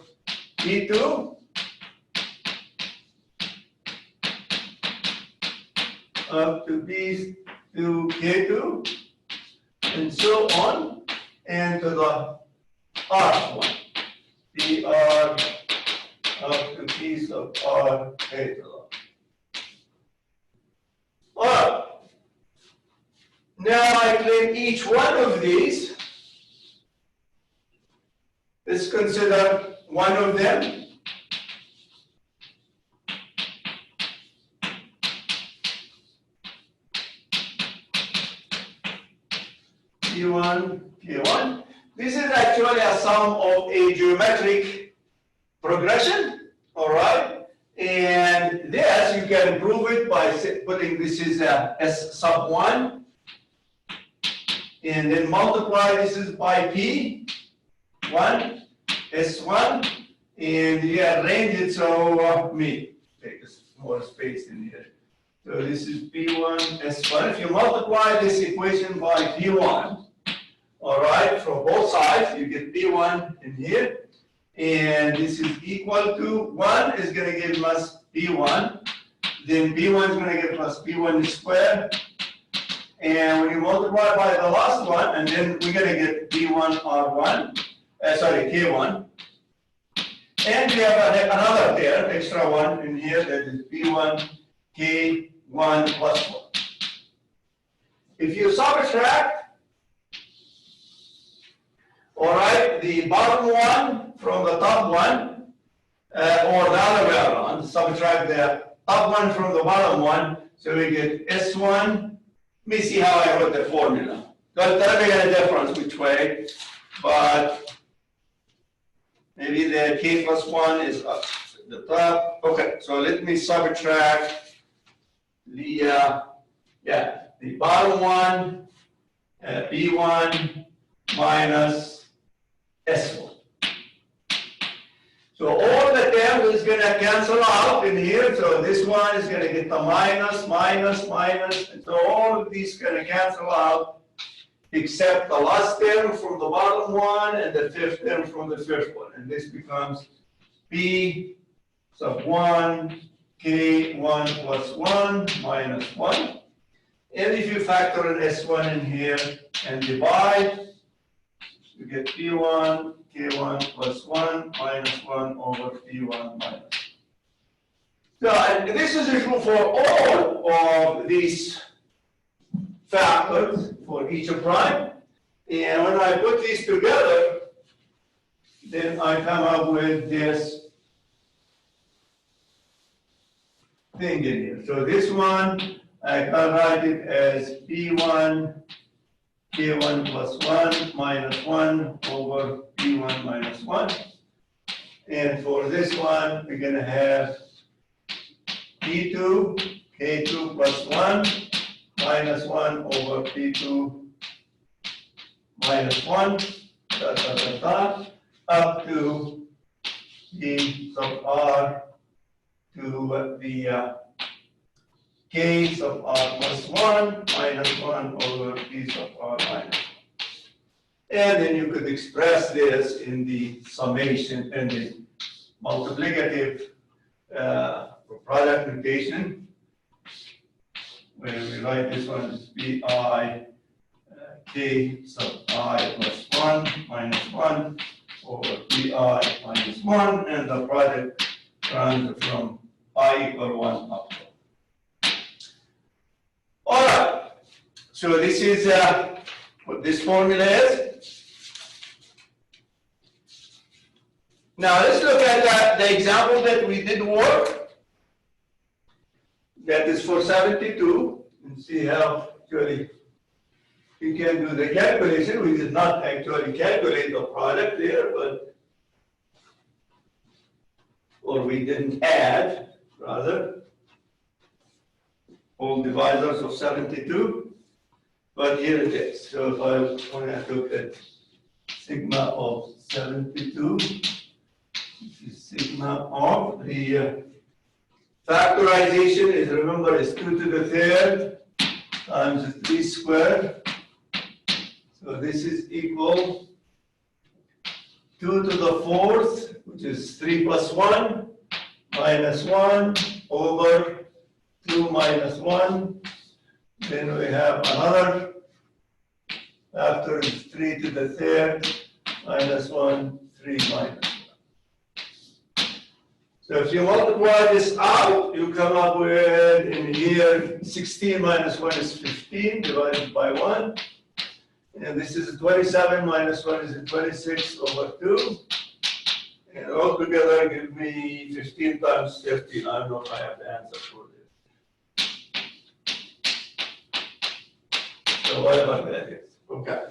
P2 up to P to K2, and so on, and to the R one, PR up to P sub R K to the R. All right. Now I claim each one of these. Let's consider one of them. P1, K1. This is actually a sum of a geometric progression, all right? And this, you can prove it by putting this is a S sub 1, and then multiply this is by P, 1, S1, and you arrange it so, take more space in here. So this is P1, S1. If you multiply this equation by P1, all right, from both sides, you get P1 in here, and this is equal to 1 is going to give us P1, then P1 is going to give us P1 squared, and when you multiply by the last one, and then we're going to get P1 R1, K1, and we have another term, extra one in here, that is P1 K1 plus 1. If you subtract, all right, the bottom one from the top one, or the other way around, subtract the top one from the bottom one, so we get S1. Let me see how I wrote the formula. Doesn't make any difference which way, but maybe the K plus 1 is up at the top. Okay, so let me subtract the, the bottom one, B1 minus S1. So all the terms is going to cancel out in here. So this one is going to get the minus, minus, minus. And so all of these going to cancel out except the last term from the bottom one and the fifth term from the fifth one. And this becomes P sub 1, K1 plus 1 minus 1. And if you factor in S1 in here and divide, you get P1, K1 plus 1 minus 1 over P1 minus. So, and this is true for all of these factors for each prime. And when I put these together, then I come up with this thing in here. So this one, I can write it as P1, K1 plus 1 minus 1 over P1 minus 1. And for this one, we're going to have P2, K2 plus 1 minus 1 over P2 minus 1, up to P sub R to the K sub R plus 1 minus 1 over P sub R minus 1. And then you could express this in the summation and the multiplicative product notation, where we write this one as Pi K sub I plus 1 minus 1 over Pi minus 1, and the product runs from I equal 1 up. All right, so this is what this formula is. Now let's look at the example that we did work. That is for 72, and see how actually we can do the calculation. We did not actually calculate the product there, but, or we didn't add, rather, all divisors of 72, but here it is. So if I want to look at sigma of 72, this is sigma of the factorization is, remember, is 2 to the third times 3 squared. So this is equal 2 to the fourth, which is 3 plus 1, minus 1 over 2 minus 1. Then we have another factor is 3 to the third, minus 1, 3 minus 1. So if you multiply this out, you come up with, in here, 16 minus 1 is 15 divided by 1. And this is 27 minus 1 is 26 over 2. And altogether give me 15 times 13. I don't know if I have the answer for this. So whatever that is. Okay.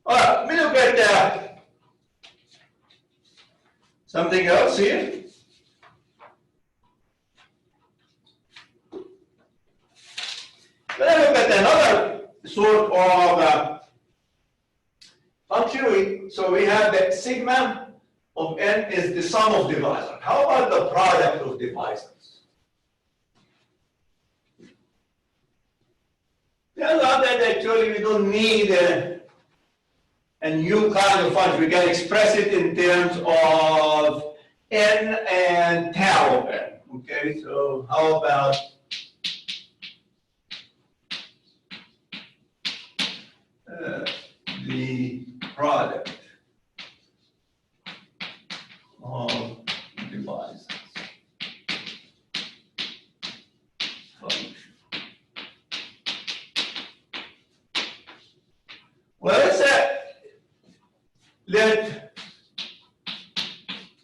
All right, let me look at something else here. Let's look at another sort of function. So we have that sigma of n is the sum of divisors. How about the product of divisors? Turns out that actually we don't need a new kind of function. We can express it in terms of n and tau of n. Okay, so how about the product of divisors function? Well, let's let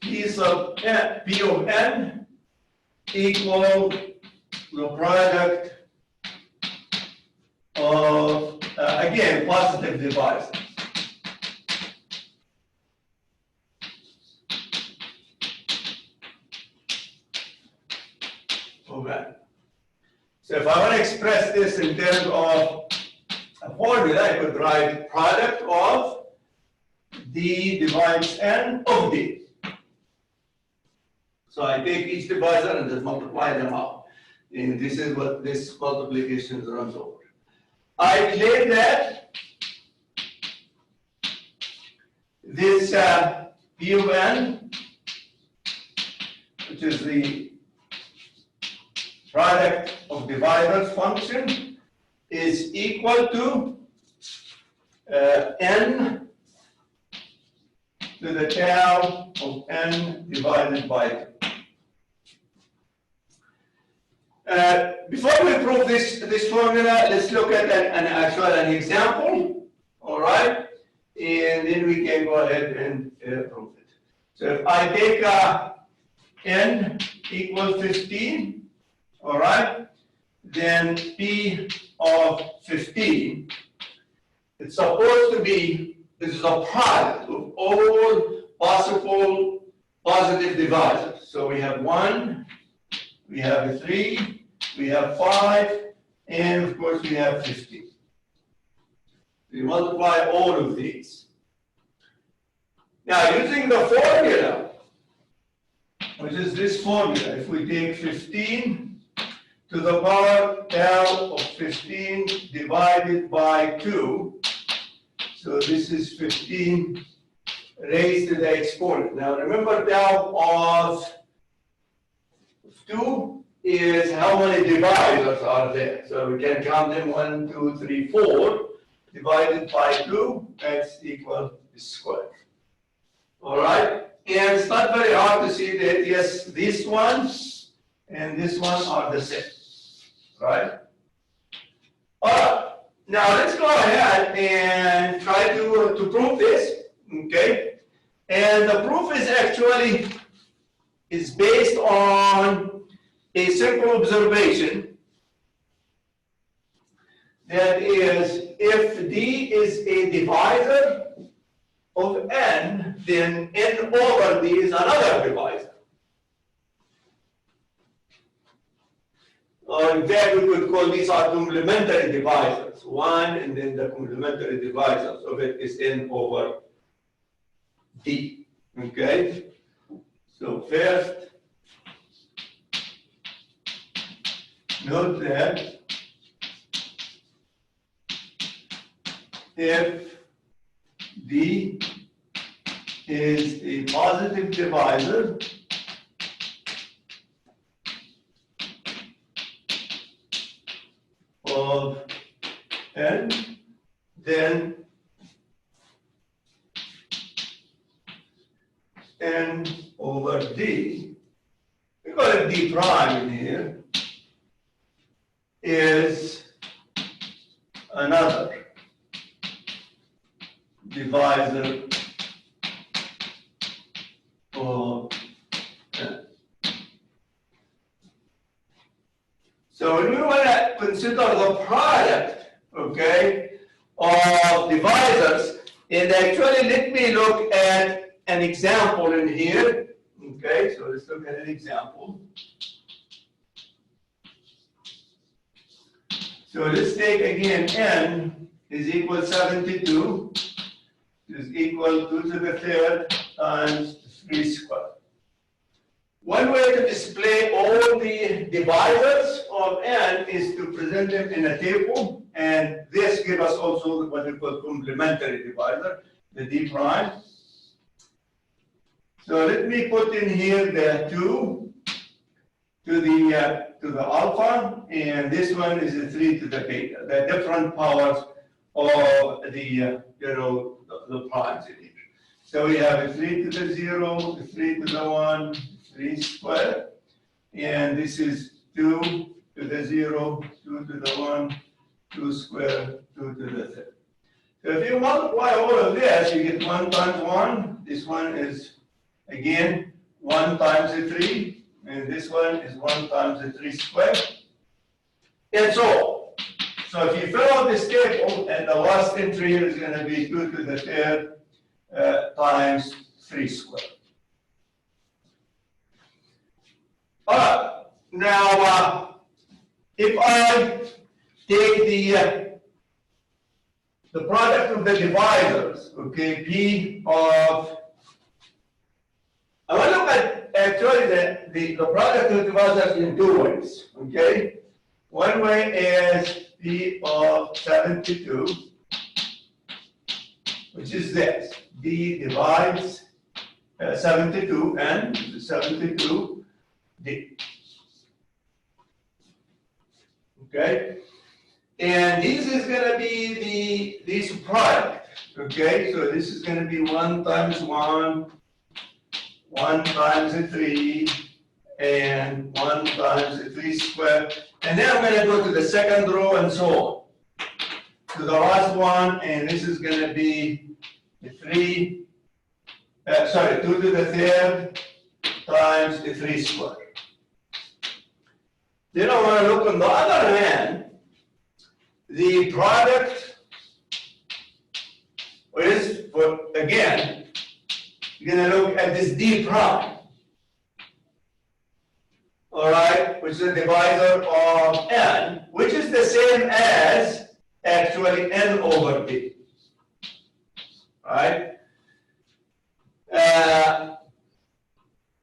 P of n equal the product of, again, positive divisors. Okay. So if I want to express this in terms of a formula, I could write product of d divides n of d. So I take each divisor and just multiply them out. And this is what this multiplication runs over. I claim that this P of n, which is the product of divisors function, is equal to n to the tau of n divided by 2. Before we prove this formula, let's look at an example, all right? And then we can go ahead and prove it. So if I take n equals 15, all right, then P of 15, it's supposed to be, this is a product of all possible positive divisors. So we have 1, we have 3, we have 5, and of course we have 15. We multiply all of these. Now using the formula, which is this formula, if we take 15 to the power tau of 15 divided by 2, so this is 15 raised to the exponent. Now remember, tau of 2 is how many divisors are there. So we can count them 1, 2, 3, 4. Divided by 2, that's equal to square. All right? And it's not very hard to see that, yes, this one and this one are the same. Right? All right. Now let's go ahead and try to prove this. Okay? And the proof is actually based on a simple observation. That is, if D is a divisor of n, then n over D is another divisor. Or in fact, we could call these are complementary divisors. 1 and then the complementary divisors of it is n over D. Okay? So first, note that if D is a positive divisor of n, then n over D, we call it D prime in here, is another divisor of n. So when we want to consider the product, okay, of divisors, and actually let me look at an example in here. Okay, so let's look at an example. So let's take again n is equal to 72. Is equal to 2 to the third times 3 squared. One way to display all the divisors of n is to present them in a table, and this gives us also what we call complementary divisor, the D prime. So let me put in here the 2 to the alpha, and this one is the 3 to the beta, the different powers of the the primes in here. So we have a 3 to the 0, a 3 to the 1, 3 squared, and this is 2 to the 0, 2 to the 1, 2 squared, 2 to the third. So if you multiply all of this, you get 1 times 1. This one is, again, 1 times the 3, and this one is 1 times the 3 squared, and so on. So if you fill out this table, and the last entry here is going to be 2 to the third times 3 squared. All right. Now, if I take the product of the divisors, okay, P of, I want to look at actually the product of the divisors in 2 ways, okay? One way is P of 72, which is this. D divides 72, and 72 D. Okay? And this is going to be this product. Okay? So this is going to be 1 times 1, 1 times the 3, and 1 times the 3 squared. And then I'm going to go to the second row and so on. To the last one, and this is going to be the 3 sorry, 2 to the third times the 3 squared. Then I want to look on the other hand, the product is, for again, you're going to look at this d prime, all right, which is a divisor of n, which is the same as actually n over d, right?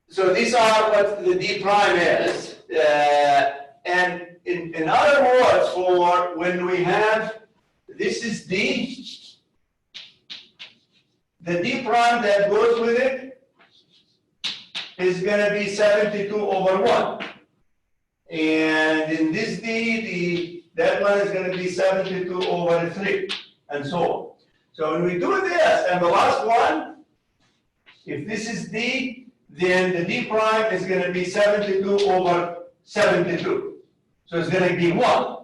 So these are what the d prime is, and in other words, for when we have, this is d, the d prime that goes with it is going to be 72 over 1. And in this d, that one is going to be 72 over 3, and so on. So when we do this, and the last one, if this is d, then the d prime is going to be 72 over 72. So it's going to be 1.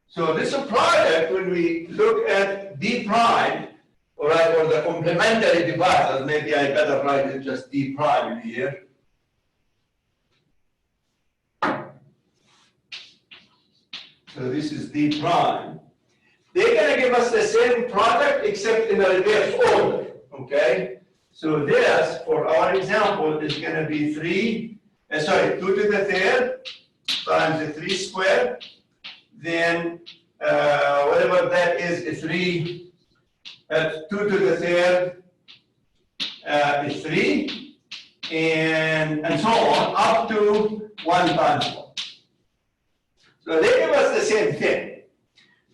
So this product, when we look at d prime, all right, or the complementary divisors, maybe I better write it just d prime in here. So this is d prime. They're going to give us the same product except in a reverse order, okay? So this, for our example, is going to be 2 to the third times the 3 squared. Then whatever that is 3, 2 to the third is 3, and so on, up to 1 times 1. So they give us the same thing.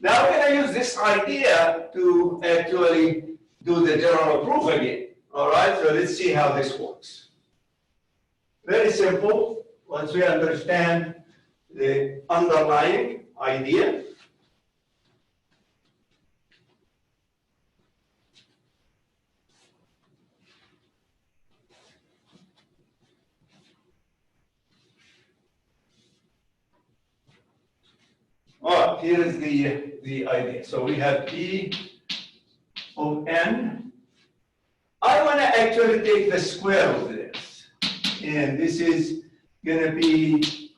Now we're going to use this idea to actually do the general proof again. All right, so let's see how this works. Very simple. Once we understand the underlying idea, oh, here is the idea. So we have d of n. I want to actually take the square of this. And this is going to be,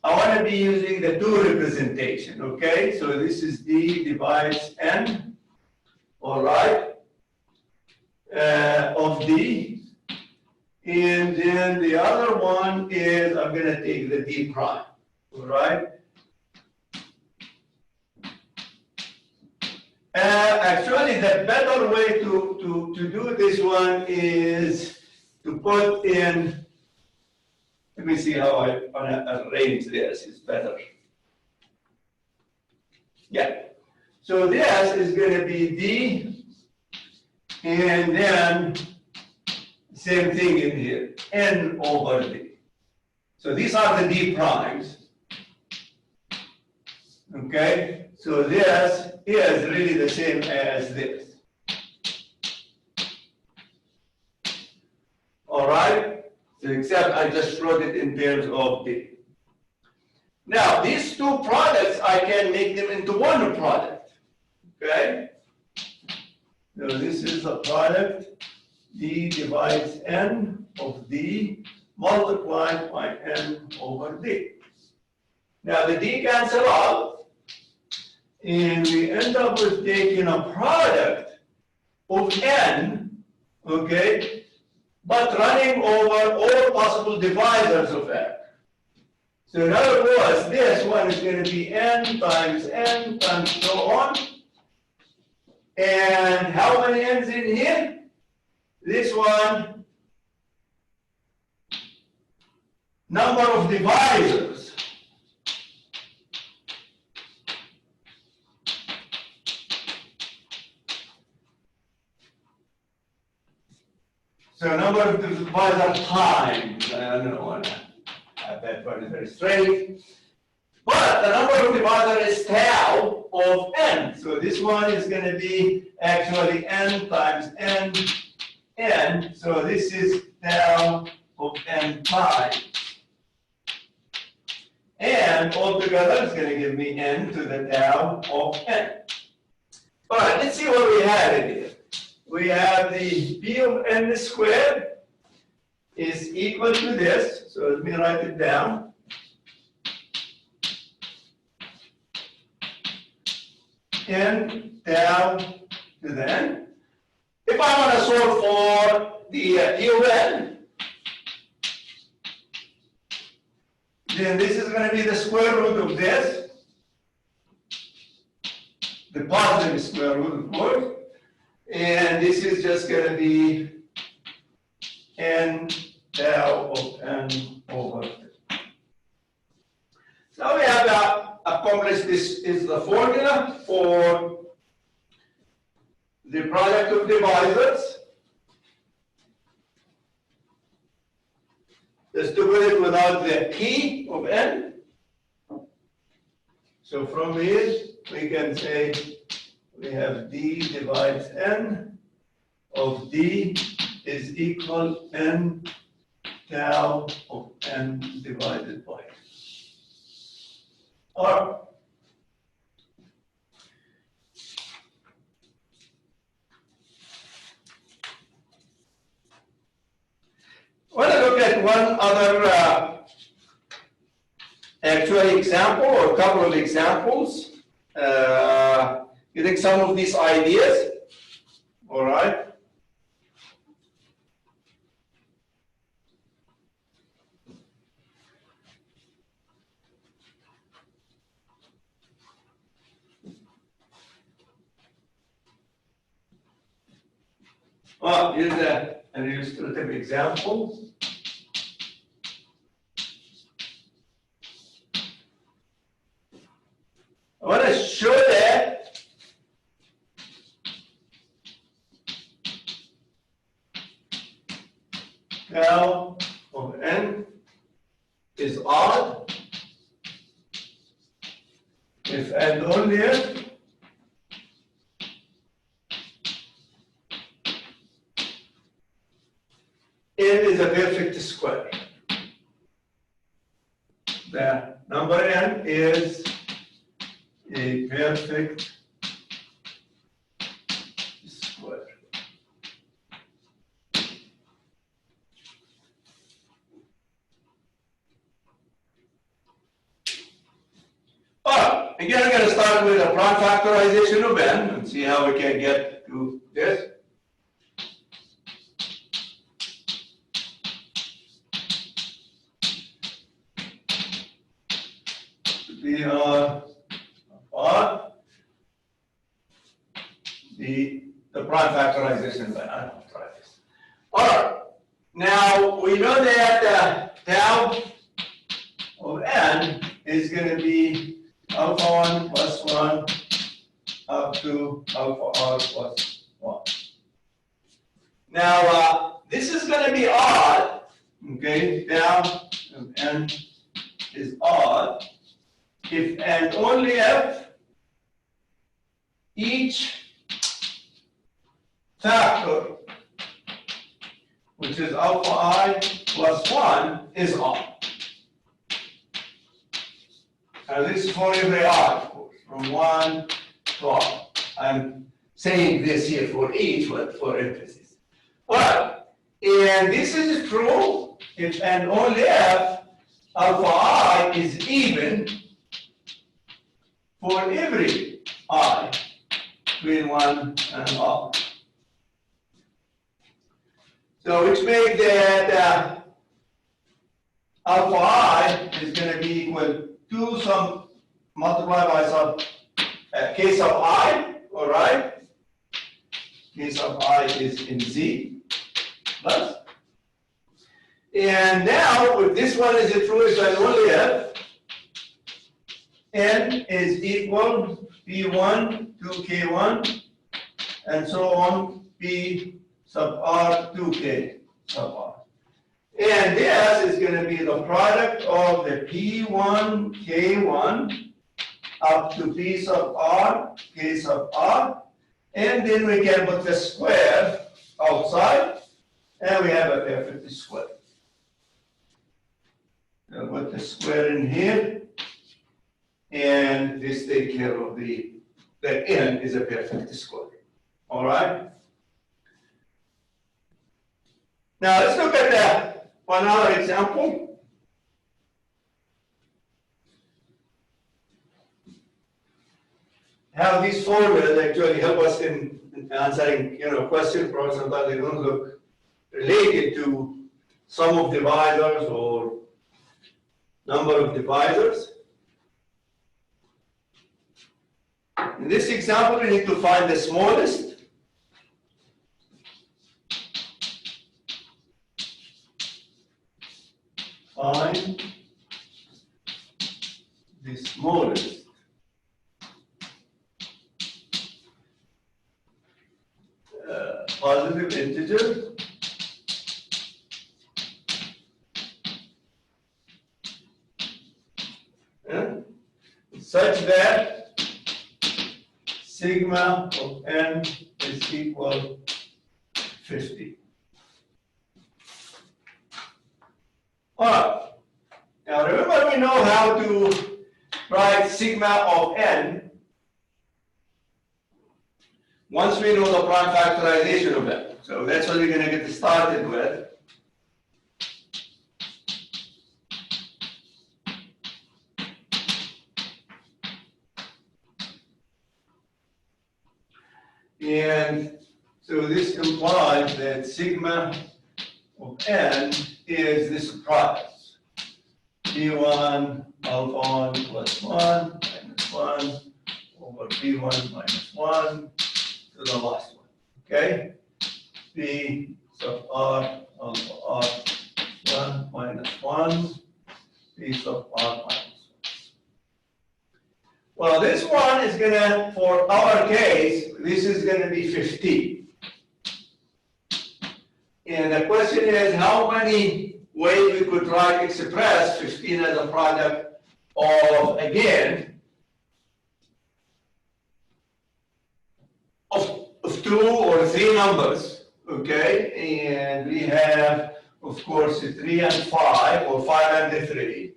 I want to be using the 2 representation, okay? So this is d divides n, all right, of d. And then the other one is I'm going to take the d prime, all right? Actually, the better way to do this one is to put in, let me see how I want to arrange this, it's better. Yeah, so this is going to be d, and then same thing in here, n over d. So these are the d primes, okay? So this is really the same as this. All right? So except I just wrote it in terms of d. Now, these two products, I can make them into one product. Okay? So this is a product, d divides n of d multiplied by n over d. Now, the d cancel out. And we end up with taking a product of n, okay, but running over all possible divisors of n. So in other words, this one is going to be n times so on. And how many n's in here? This one, number of divisors. So number of divisor times, I don't want to have that one very straight. But the number of divisor is tau of n. So this one is going to be actually n times n. So this is tau of n times. And altogether it's going to give me n to the tau of n. All right, let's see what we have in here. we have the P of n squared is equal to this. So let me write it down. N down to the n. If I want to solve for the P of n, then this is going to be the square root of this, the positive square root, of course. And this is just going to be n tau of n over 2. So we have accomplished this is the formula for the product of divisors. Just to put it without the P of n. So from here, we can say we have d divides n of d is equal n tau of n divided by. Or I want to look at one other actual example or a couple of examples, getting some of these ideas. All right. Well, here's an illustrative example. I want to show that tau of n is odd if and only if n is a perfect square. The number n is a perfect square. Alright, again, I'm going to start with a prime factorization of n and see how we can get to this. We are on the prime factorization. I don't try this. All right. Now we know that tau of n is going to be alpha 1 plus 1 up to alpha r plus 1. Now this is going to be odd. Okay, tau of n is odd if and only if each factor, which is alpha I plus 1, is odd. And this is for every I, of course, from 1 to R. I'm saying this here for each, but for emphasis. All right, and this is true if and only if alpha I is even for every I between 1 and R. So which makes that alpha I is going to be equal to some multiplied by some k sub I, all right? K sub I is in Z plus. And now, if this one is true, if and only if n is equal P1 to K1, and so on, P sub R to K sub R. And this is going to be the product of the P1, K1 up to P sub R, K sub R, and then we can put the square outside, and we have a perfect square. So put the square in here, and this takes care of the n is a perfect square. All right? Now let's look at another example. How these formulas actually help us in answering questions, because sometimes they don't look related to sum of divisors or number of divisors. In this example, we need to find the smallest. Find the smallest positive integer such that sigma of n is equal 50. All right. Now remember, we know how to write sigma of n once we know the prime factorization of n. So that's what we're going to get started with. And so this implies that sigma of n is this product. P1 alpha 1 plus 1 minus 1 over P1 minus 1 to the last one. Okay? P sub r alpha r 1 minus 1, P sub r minus 1. Well, this one is going to, for our case, this is going to be 15. And the question is, how many ways we could express 15 as a product of, again, of 2 or 3 numbers, okay? And we have, of course, 3 and 5, or 5 and 3.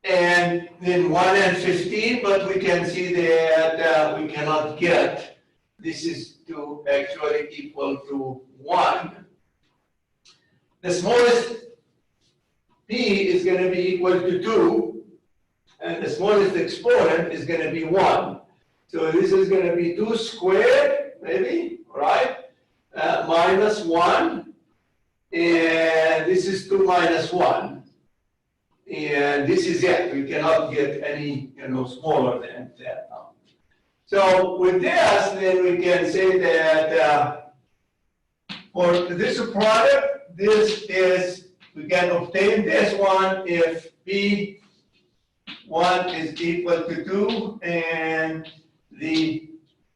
And then 1 and 15, but we can see that we cannot get this is to actually equal to 1. The smallest p is going to be equal to 2, and the smallest exponent is going to be 1. So this is going to be 2 squared, maybe, right? Minus 1, and this is 2 minus 1. And this is it. We cannot get any smaller than that now. So with this, then we can say that for this product, this is, we can obtain this one if P1 is equal to 2 and the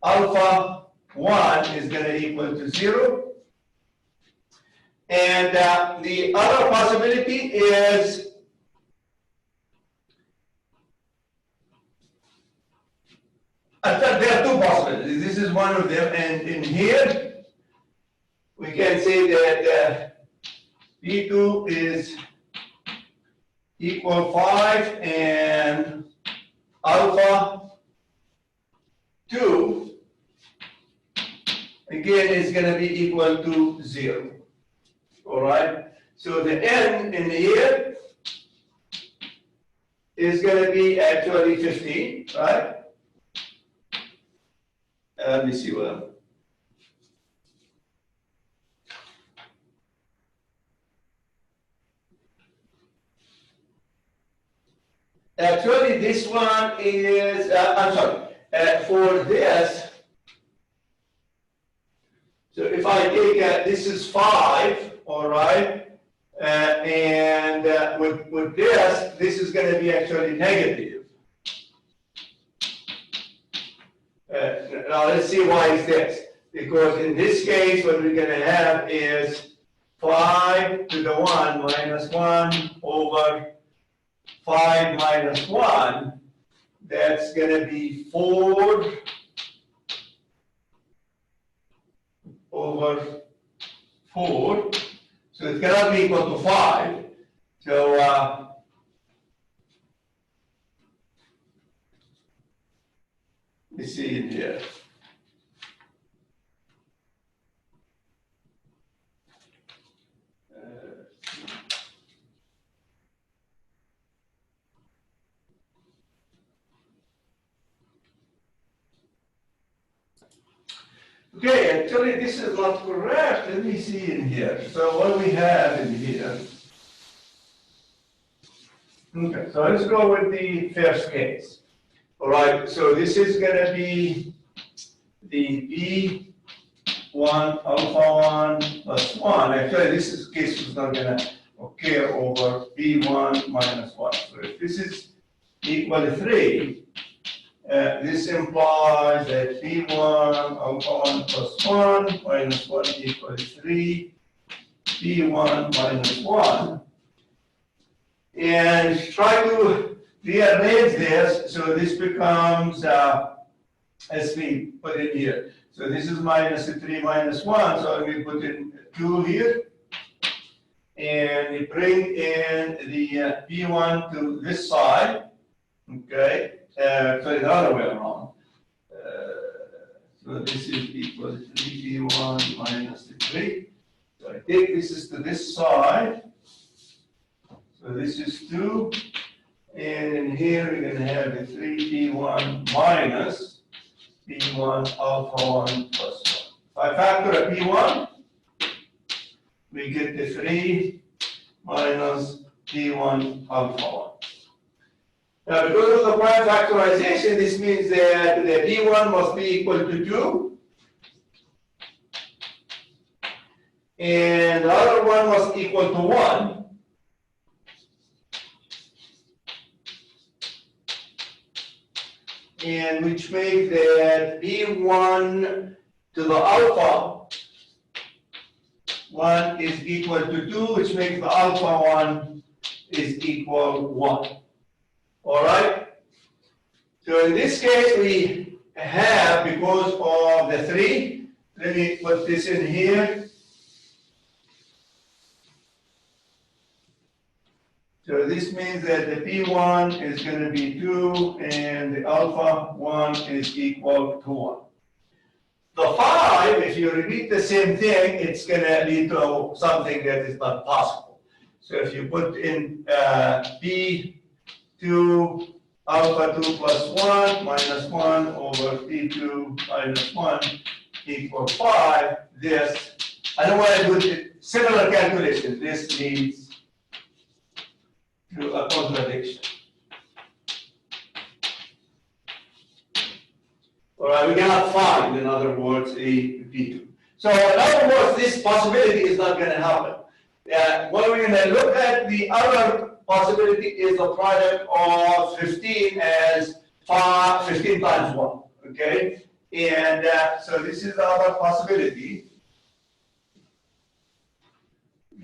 alpha 1 is going to equal to 0. And the other possibility is in fact, there are 2 possibilities. This is one of them, and in here we can say that P2 is equal 5 and alpha 2 again is going to be equal to 0. All right. So the n in here is going to be actually 15, right? Let me see what. Actually, this one is, I'm sorry, for this, so if I take, this is 5, all right, and with this is going to be actually negative. Now let's see why is this. Because in this case, what we're going to have is 5 to the 1 minus 1 over 5 minus 1. That's going to be 4 over 4. So it cannot be equal to 5. So let me see in here. Okay, actually this is not correct. Let me see in here. So what we have in here. Okay, so let's go with the first case. All right, so this is going to be the B1 alpha 1 plus 1. Actually, this case is not going to occur over B1 minus 1. So if this is equal to 3, this implies that B1 alpha 1 plus 1 minus 1 equals 3, B1 minus 1. And try to rearrange this so this becomes, as we put it here. So this is minus 3 minus 1, so we put in 2 here. And we bring in the B1 to this side, okay? So the other way around. So this is equal to 3B1 minus 3. So I take this is to this side. So this is 2. And in here we're going to have the 3B1 minus B1 alpha 1 plus 1. If I factor a B1, we get the 3 minus B1 alpha 1. Now, because of the prime factorization, this means that the B1 must be equal to 2. And the other one must equal to 1. And which makes that B1 to the alpha 1 is equal to 2, which makes the alpha 1 is equal 1. All right? So in this case, we have, because of the 3, let me put this in here. So this means that the P1 is going to be 2 and the alpha 1 is equal to 1. The 5, if you repeat the same thing, it's going to lead to something that is not possible. So if you put in P2 alpha 2 plus 1 minus 1 over P2 minus 1 equal 5, this, I don't want to do similar calculation. This leads to a contradiction. All right, we cannot find, in other words, a P2. So in other words, this possibility is not going to happen. What we're going to look at, the other possibility is the product of 15 as 15 times 1, okay? And so this is the other possibility.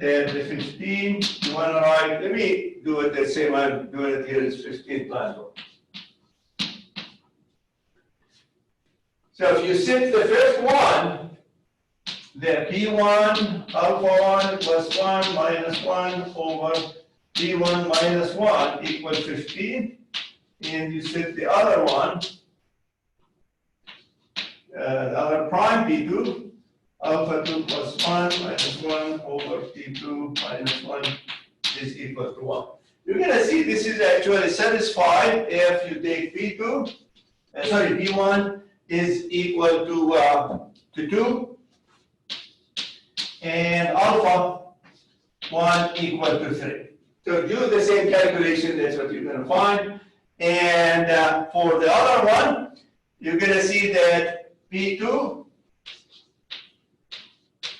And the 15, you want to write, let me do it the same I'm doing it here, is 15 times 1. So if you set the first one, the P1 alpha 1 plus 1 minus 1 over P1 minus 1 equals 15, and you set the other one, the other prime P2, alpha 2 plus 1 minus 1 over P2 minus 1 is equal to 1. You're going to see this is actually satisfied if you take P2, P1 is equal to 2, and alpha 1 equal to 3. So do the same calculation, that's what you're going to find. And for the other one, you're going to see that P2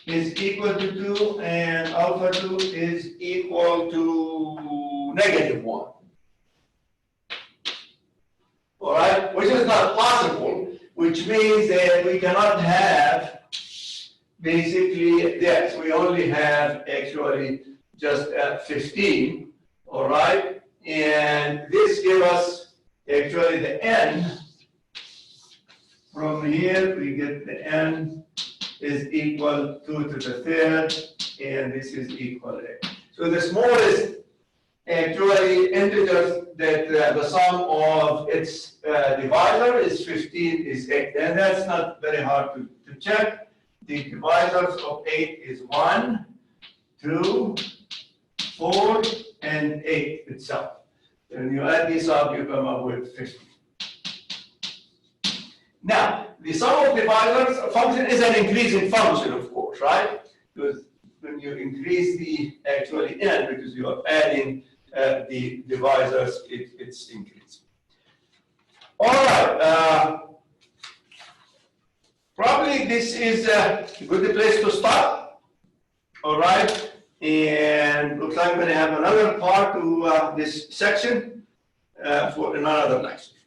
is equal to 2 and alpha 2 is equal to negative 1. All right, which is not possible, which means that we cannot have basically this. We only have actually just 15, all right? And this gives us actually the n. From here, we get the n is equal 2 to the third, and this is equal to 8. So the smallest actually integers that the sum of its divisor is 15 is 8. And that's not very hard to check. The divisors of 8 is 1, 2, 4, and 8 itself. When you add these up, you come up with 50. Now, the sum of divisors function is an increasing function, of course, right? Because when you increase the actually n, because you are adding the divisors, it's increasing. All right. Probably this is a good place to start. All right. And looks like we're going to have another part to this section for another lecture.